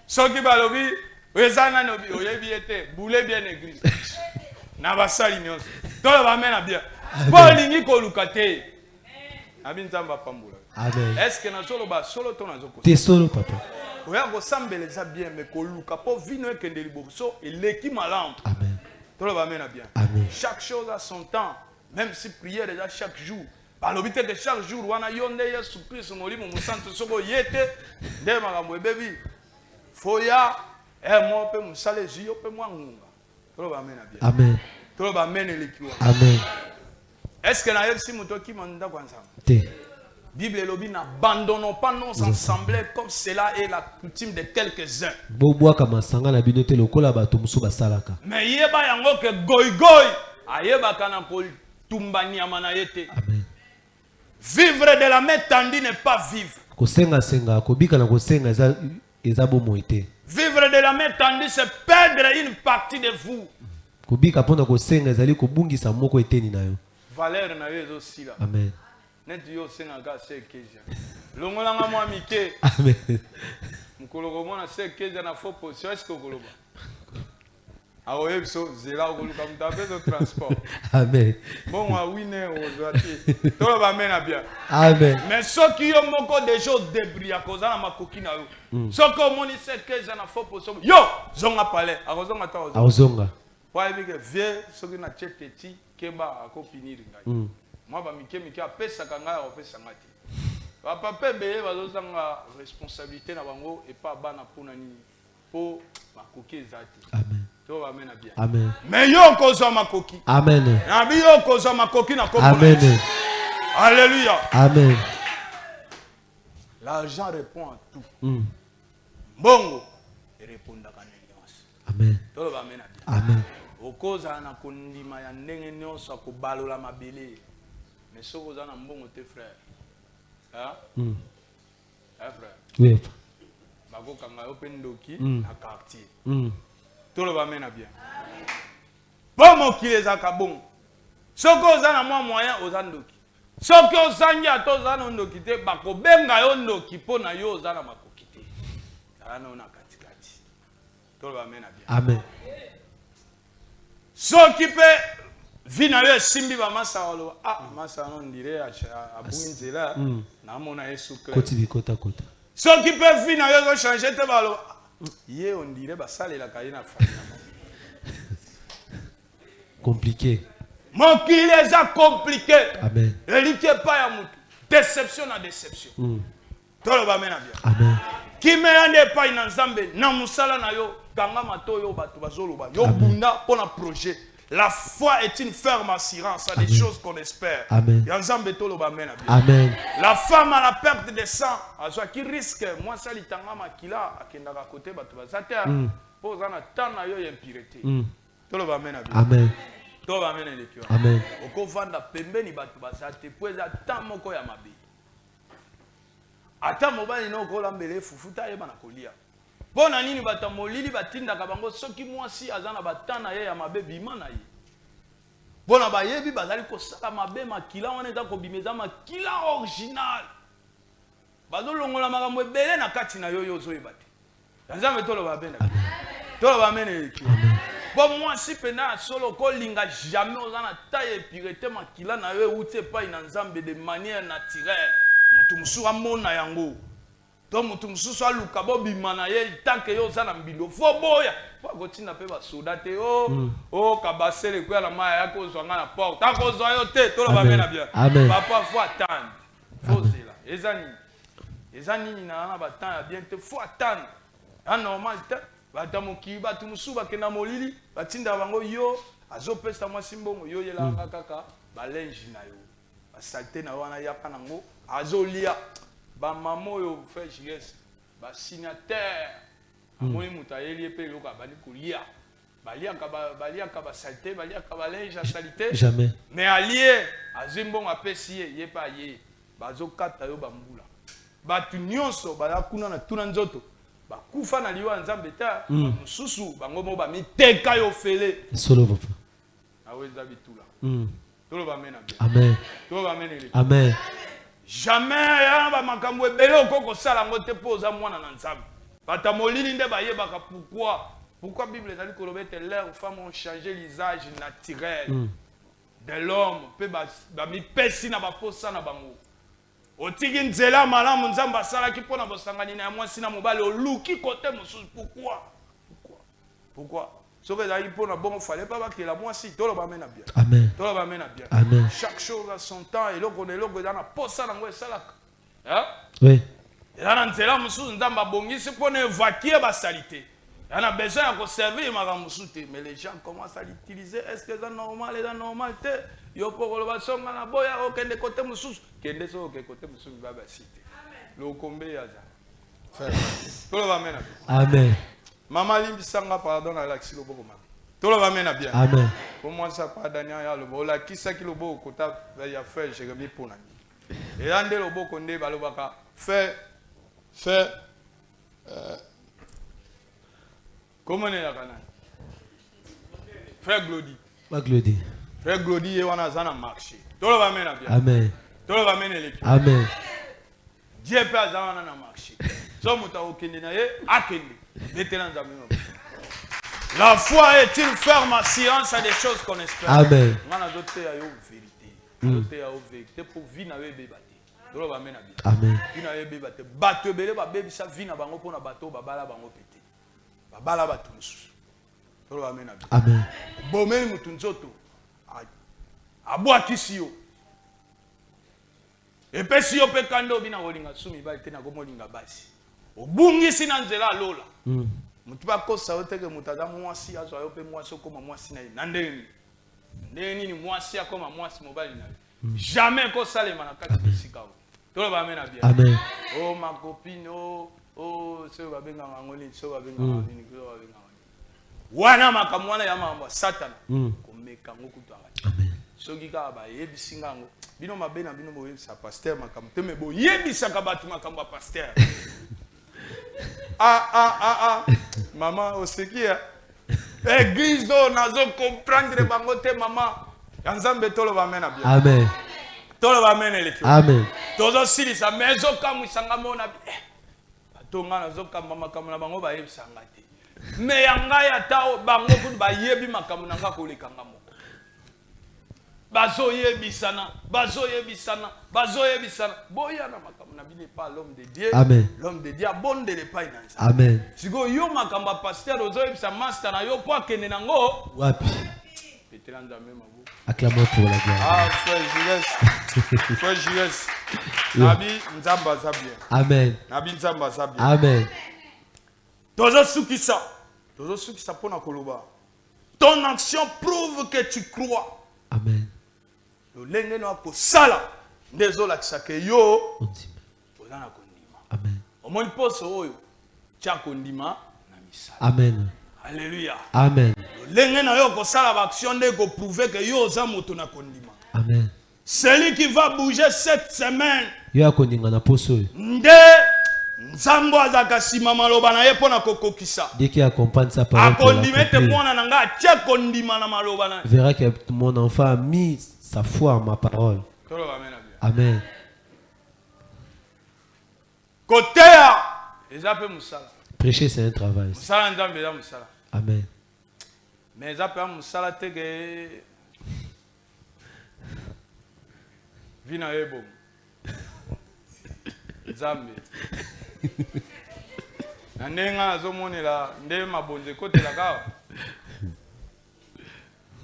So qui ba lobi Rezana no bi oyebiete boule bien église. Na basali nyonso. Tolo ba mena bien. Paul lingi ko lukate. Abinzamba pambula. Amen. Est-ce que na solo ba solo to na zoko? Te solo papa. Oya go sambeleza bien mais ko luka po vino ekende liboso eleki malambo. Amen. Tolo ba mena bien. Amen. Chaque chose a son temps. Même si prière déjà chaque jour. Balobite que chaque jour wana yonde Yesu Christ molimo musantu soko yete nde makambo ebebi. Foya moi, je peux me saler, je peux me Amen. Amen. Est-ce que la si moto qui manda ensemble? Bible lobi n'abandonnons pas nos assemblées comme cela est la coutume de quelques-uns. Mais yeba yango ke goy goy ayeba kana ko tumbani amana yete. Amen. Vivre de la main tendue n'est pas vivre. Vivre de la main tendue, c'est perdre une partie de vous. Valeur na yo aussi là. Amen. Net yo senga ga sekeja. Longolanga mwa mike. Amen. Mukolo komona sekeja na faux position est-ce que koloba? Aoye so zela okoluka mutape de transport. Amen. Bon wa wine ozati. Tolo ba mena bien. Amen. Mais ceux qui ont moko des choses débris à cause na makoki na yo. Ceux qui moni sekeja na faux position. Yo, zonga pale. Akozonga ta ozonga. Akozonga. Wa ebike vie ceux qui na cheteti keba akopiniri ngai. Moi ba mike mike apesa kanga opesa ngati. Ba papa beye bazozanga responsabilité na bango et pas bana pona ni po makoki ezati. Amen. Amen. Amen. Mais yo kozo makoki. Amen. Nabi yo kozo makoki na kopo. Amen. Alléluia. Amen. L'argent répond à tout. Bongo répondra à n'importe. Amen. Tolo ba amen. Amen. Okoza na kondima ya ndenge nyonso ko balola mabele. Mais soko za na mbongo te frère. Hein? Frère. Oui. Bako kanga open doki na quartier. Tout le monde bien. Bon mon qui les a kabon. Ce que vous avez moi moyen aux andoki. Ce que vous avez à tous andoki te bako benga yo ndoki po na yo zana makokite. Ana ona katikati. Tout le monde bien. Amen. Ce qui peut Vina yo simbi ba masa walo. Ah, masa non dirait à Bouinzela. Na mona Yesu Christ. Koti kota kota. Ceux qui peuvent vina yo changer te balo. Yé on dirait ba sale la kayina fa. Compliqué. Mon qui les a compliqué. Amen. Reliqué pas ya mutu. Déception na déception. Tolo ba mena bien. Amen. Qui me ande pas na Nzambe na musala na yo kanga mato yo batu bazoloba. Yo bunda pour un projet. La foi est une ferme assurance à des choses qu'on espère. Amen. Amen. La femme à la perte de sang, qui risque, moi ça litanga makila, akendaka côté batu bazate, pose na tana yo impureté. Amen. Amen. Oko vanda pembeni batu bazate, pose ata moko ya mabe. Ata mobali no ko lambele fufuta yeba na kolia. Bona nini batamolili batindaka bango soki mwasi azana batana ye ya mabe bima na ye. Bona bayebi bazali kosala mabe makila wana eza kobimeza makila original. Bazolongola makambo ebele na kati na yo yo zoyeba te. Nzambe toloba bena. Toloba mene ki. Bon mwasi pena solo ko linga jamais ozana taille pureté makila na yo ute pa ina Nzambe de manière naturelle. Mutu musura mona yango. Donc mutu mususu aluka bobima na ye tanke yo za na mbindo fo boya po kotina pe ba soda te o kabasele kwa la maya yako zwanga na porte tako zwa yo te to lo ba mena bien papa faut attendre faut zela ezani na ba temps ya bien te faut attendre en normal te ba tamoki ba tumusu ba kena molili ba tinda bango yo azopesa mwa simbongo yo yela kaka ba linge na yo ba salte na wana yaka nango azolia ba mamo yo fait JS ba signataire amoni mutayeli epe loka bani kulia balia ka ba saleté balia ka ba linge salité jamais mais allié azimbo apesi ye pa ye bazokata yo bambula batu nyonso bala kuna na tuna nzoto bakufa na liwa Nzambe ta mususu bango mo ba miteka yo fele solo papa aweza bitula tolo ba mena bien amen tolo ba mena amen. Jamais ya ba makambo ebele okoko sala ngote poza mwana na Nzambe. Bata molili nde bayebaka pourquoi Bible ezali koloba ete les femmes ont changé l'usage naturel de l'homme pe ba mipesi na baposa na bango. Otiki nzela malamu Nzambe asalaki pona bosangani na mwasi na mobali oluki kote mosusu pourquoi soki ezali mpona bongo fallait pas bakela mwasi toloba mena bien Amen. toloba mena bien Amen. chaque chose a son temps eloko eza na posa nango esalaka oui eza na nzela mosusu Nzambe abongisi mpona évacuer basalite eza na besoin ya koservir makambo mosusu te mais les gens commencent à l'utiliser est-ce que eza normal te yo mpo koloba songa na boya okende kote mosusu kende so oke kote mosusu mibaba si te lokombe yaza toloba mena amen. Maman limbisanga pardon na laksi loboko mabe. Tolo va mena bien. Amen. Pour moi ça pas Daniel ya lobo la kisa ki lobo kota ya faire Jérémie pona. Et ande loboko nde balobaka fait comment est la kana? Frère Glody. Ma Glody. Frère Glody et wana zana marché. Tolo va mena bien. Amen. Tolo va mena l'équipe. Amen. Dieu peut azana na marché. So muta okende na ye akende. La foi est une ferme assurance à des choses qu'on espère. Amen. Amen. Amen. Epesi yo pe kando bina kolinga sumi ba te na komolinga basi. Obungisi na nzela lola. Mutu ba kosa oteke mutaza mwasi azo yo pe mwasi okoma mwasi na ye. Nandeni. Ndeni ni mwasi akoma mwasi mobali na ye. Jamais ko salema na kati bisika o. Tolo ba mena bien. Amen. Oh ma copine oh so ba benga ngoli so ba benga ngoli so ba benga. Wana makamwana ya mambo Satan. Komeka ngokutu anga. Amen. Soki ka ba yebisinga ngo. Bino mabena bino bo yebisa pasteur makambo te me bo yebisa ka batu makambo pasteur. Maman osekia église do nazo comprendre bango te maman Nzambe tolo ba mena bien. Amen. Tolo ba mena le. Amen. Tozo silisa mezo kamwisanga mona batonga nazo kamba makambo na bango ba yebisanga te. Me yanga ya tao bango ku ba yebi makambo nanga kolekanga moko. bazoye bisana. Boya na makambo na bine pas l'homme de Dieu. Amen. L'homme de Dieu abonde le pas na. Amen. Sigo yo makamba pasteur ozoye bisa master na yo po kene nango. Wapi. Petelanda même abo. Acclamons pour la gloire. Ah frère Jules. Frère Jules. Nabi nzamba za bien. Amen. Nabi nzamba za bien. Amen. Tozo sukisa pona koloba. Ton action prouve que tu crois. Amen. Le lenge no ko sala ndezola kisake yo ozana kondima. Amen. Omoni poso oyo cha kondima na misala. Amen. Alléluia. Amen. Le lenge na yo ko sala ba action de ko prouver que yo oza moto na kondima. Amen. Celui qui va bouger cette semaine. Yo akoninga na poso. Nde nzambo azaka sima maloba na ye pona kokokisa. Dès qu'il accompagne sa parole pour l'accomplir, verra que mon enfant a mis sa foi en ma parole. Amen. Prêcher, c'est un travail. Amen. Mais Nandenga azomonela nde mabonze kote la kawa.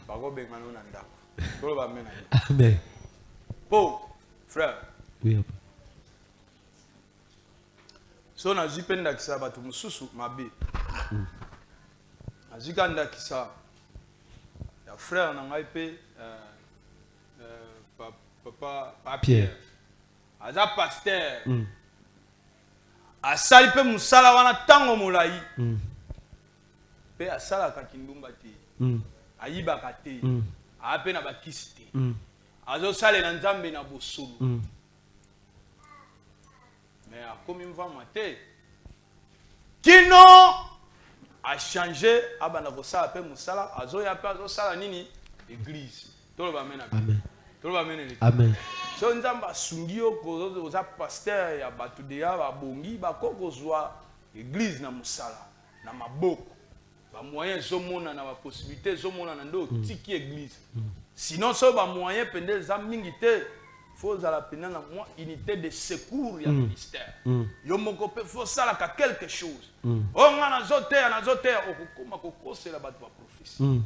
Bako bengano na ndako. Tolo ba mena. Amen. Po frère. Oui. So na zipenda kisa batu mususu mabe. Azikanda kisa. Ya frère na ngai pe papa Pierre. Aza pasteur. Asali pe musala wana tango molai. Pe asala ka kindumba te. Ayiba ka te. Ape na bakisi te. Azo sale na nzambe na bosolo. Mais akomi mvama te. Kino a changé abana ko sala pe musala azo ya pe azo sala nini église. Tolo ba mena. Amen. Tolo ba mena. Amen. So nzamba sungi yo ko za pasteur ya batu de ya ba bongi ba koko zwa église na musala na maboko ba moyen zo mona na ba possibilité zo mona na ndo tiki église sinon so ba moyen pendel za mingi te faut za la pena na moi unité de secours ya ministère yo moko pe faut sala ka quelque chose onga na zote okukoma kokosela batu ba prophétie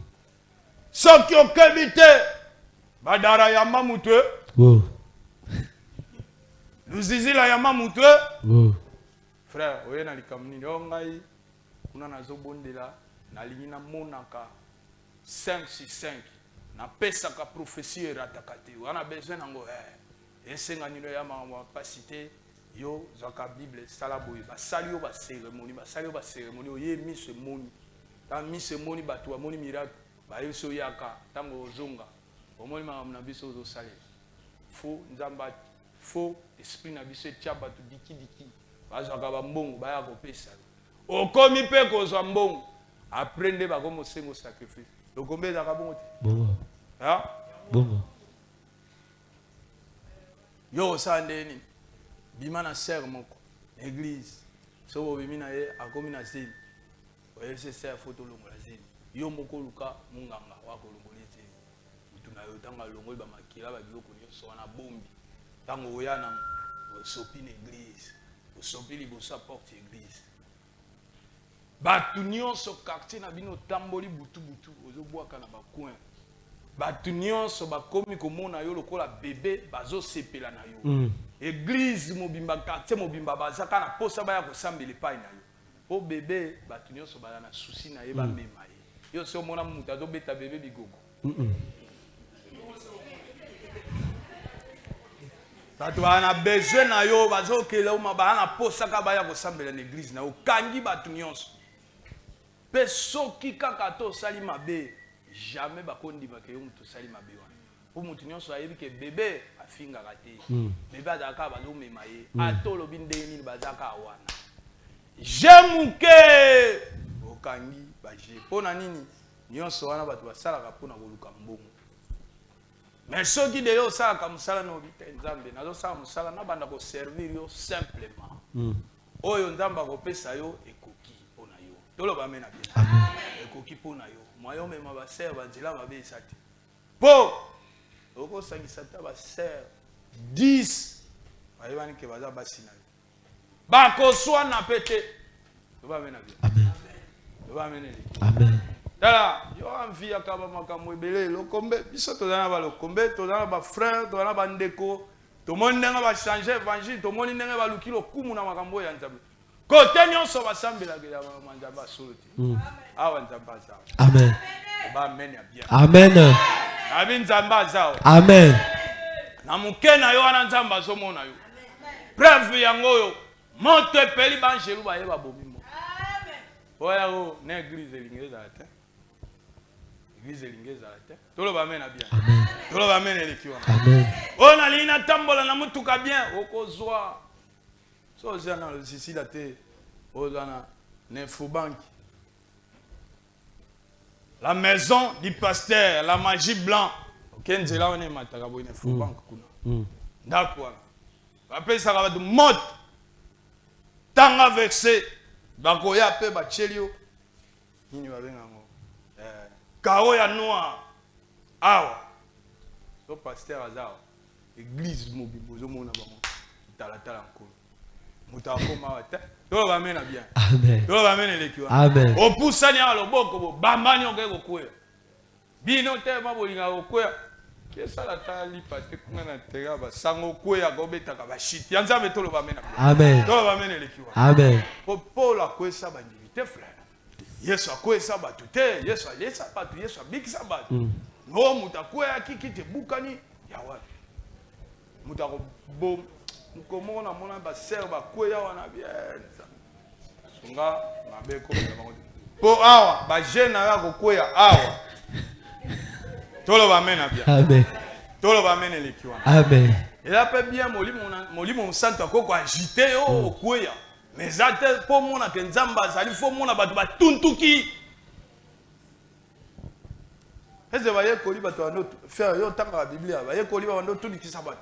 so ki okebite badara ya mamutwe Luzizila ya mamutwe. Frère, oye na likamuni ngai kuna nazo bondela na lingina monaka 5-6-5 na pesa ka prophétie ratakate. Wana besoin nango esenga nino ya ma pasité yo zaka Bible sala boye ba sali yo ba cérémonie oye mi se moni. Ta mi se moni batu amoni miracle ba yeso yaka tango zonga. Omoni na biso zo sale. Fo nzamba faux esprit na biso tchaba tu diki bazaka ba mbongo baya ko pesa okomi pe ko zwa mbongo aprende ba ko mosengo sacrifice lokombeza ka bongo bongo ha bongo yo sandeni bima na ser moko église so bo bimina ye akomi na zeni oye se ser photo longo la zeni yo moko luka munganga wa ko longolete mutuna yo tanga longol ba makila ba biloko nyonso wana bombi tango oyana osopi na église osopi liboso porte église batu nyonso quartier na bino tamboli butu ozobwaka na bacoin batu nyonso bakomi komona yo lokola bébé bazosepela na yo église mobimba quartier mobimba bazaka na posa baya kosambela epai na yo po bébé batu nyonso bala na susi na ye bamema ye yo so omona mutu azobeta bébé bigogo Batu bana besoin na yo bazokela uma bana posaka baya kosambela na église na okangi batu nyonso. Pe soki kaka to sali mabe jamais bakondima ke yo mutu sali mabe wana. Po mutu nyonso ayebi ke bébé afinga kate. Bébé azaka bazomema ye. Atolo bindeni bazaka wana. Jemuke okangi baje. Pona nini nyonso wana batu basala ka pona koluka mbongo. Mais ceux qui d'ailleurs ça comme ça no bita nzambe nazo ça musala na banda ko servir yo simplement oyo nzamba ko pesa yo ekoki pona yo tolo ba mena bien amen ekoki pona yo moyo mema ba ser ba nzela ba be sati po Oko sangisata ba sœur 10 bayebani ke baza basina. Bako swa na pété. Toba mena bien. Amen. Toba mena. Amen. Tala, yo envie akaba makambo ebele lokombe biso tozana ba lokombe tozana ba frère tozana ba ndeko to mondenga ba changer évangile to moni ndenge ba luki lokumu na makambo ya nzambe. Kote nyonso basambela ke ya manzaba soluti. Awa nzamba za. Amen. Ba amen ya bien. Amen. Abi nzamba za. Amen. Na mukena yo wana nzamba zo mona yo. Preuve yango yo monte peli banjelu ba yeba bomimo. Amen. Oya o na église lingeza ate. Église lingeza ate. Tolo ba amen ya bien. Amen. Tolo ba amen elekiwa. Amen. Ona lina tambola na mutuka bien okozwa. So zana le sisi la te ozana Nefobank. La maison du pasteur, la magie blanc. Kenzela on est matagabo Nefobank kuna. D'accord. Après ça va de mot. Tanga vexé. Bakoya pe ba chelio. Nini ba benga ngo. Kao ya noir. Awa. So pasteur azao. Église mobibozo mona bango. Tala nkolo. Mutakoma wata. Tolo ba mena bien. Amen. Tolo ba mena lekiwa. Amen. Opusani ya loboko bo bambani onge kokwela. Bino te mabolinga kokwela. Kesa la tali pate kuna na tega ba sango kwela go betaka ba shit. Yanzambe tolo ba mena bien. Amen. Tolo ba mena lekiwa. Amen. Paul akwesa ba ndivite frère. Yesu akwesa ba tute, Yesu alesa ba tu, Yesu abikisa ba. No mutakwela kikite bukani ya wapi. Mutako bom comment on a ba sœur ba koya wana bien sunga mabeko po awa ba jeune ya ko koya awa tolo ba mena bien. Amen. Tolo ba mena lekiwa. Amen. Et là peut bien molimo santo ko agiter o koya mais zate po mona ke nzamba zali fo mona ba tuntuki eze ba ye koli ba to ando faire yo tanga biblia ba ye koli ba ando tunikisa ba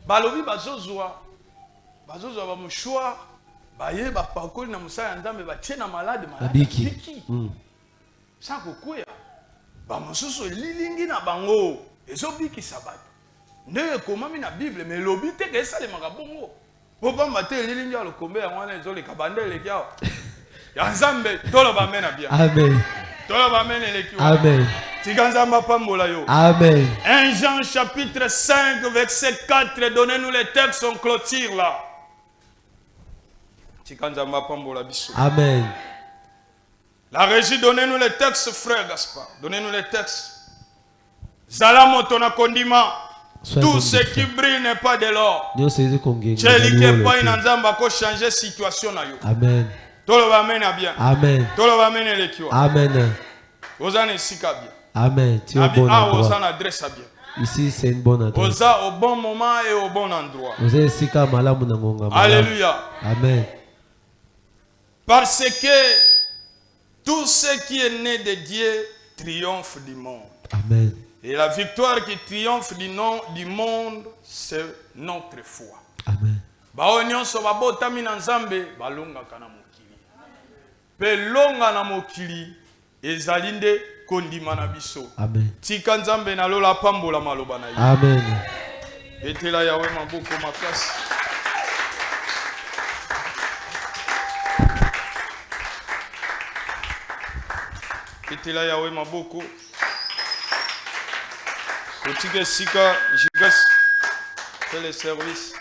balobi bazozwa ba mouchoir baye ba pakoli na musaya nzambe ba tiena malade biki sa kokuya ba mosusu lilingi na bango ezobiki sabato ndenge komami na bible mais lobi te ke esalemaka bongo po pamba te lilingi ya lokombe yango wana ezoleka bandele kiao ya nzambe tolo ba mena bien. Amen. Tolo ba mena eleki. Amen. Tiganzamba pambola yo. Amen. 1 Jean chapitre 5 verset 4, donnez-nous les textes, on clôture là. Tiganzamba pambola biso. Amen. La régie, donnez-nous les textes, frère Gaspard. Donnez-nous les textes. Zalamo tona kondima. Tout ce qui brille n'est pas de l'or. Chelike pa inanzamba ko changer situation na yo. Amen. Tolo ba mena bien. Amen. Tolo ba mena lekio. Amen. Ozane sika bien. Amen. Tu es au bon endroit. Ozane adresse bien. Ici c'est une bonne adresse. Oza au bon moment et au bon endroit. Alléluia. Amen. Parce que tout ce qui est né de Dieu triomphe du monde. Amen. Et la victoire qui triomphe du monde, c'est notre foi. Amen. Baonyonso babotami na nzambe balongaka na mokili. Pe longa na mokili ezali nde kondima na biso. Amen. Tika nzambe na lola pambola maloba na ye. Amen. Etela yawe maboko makasi. Etela yawe maboko. Otike sika jigas. Fais le service.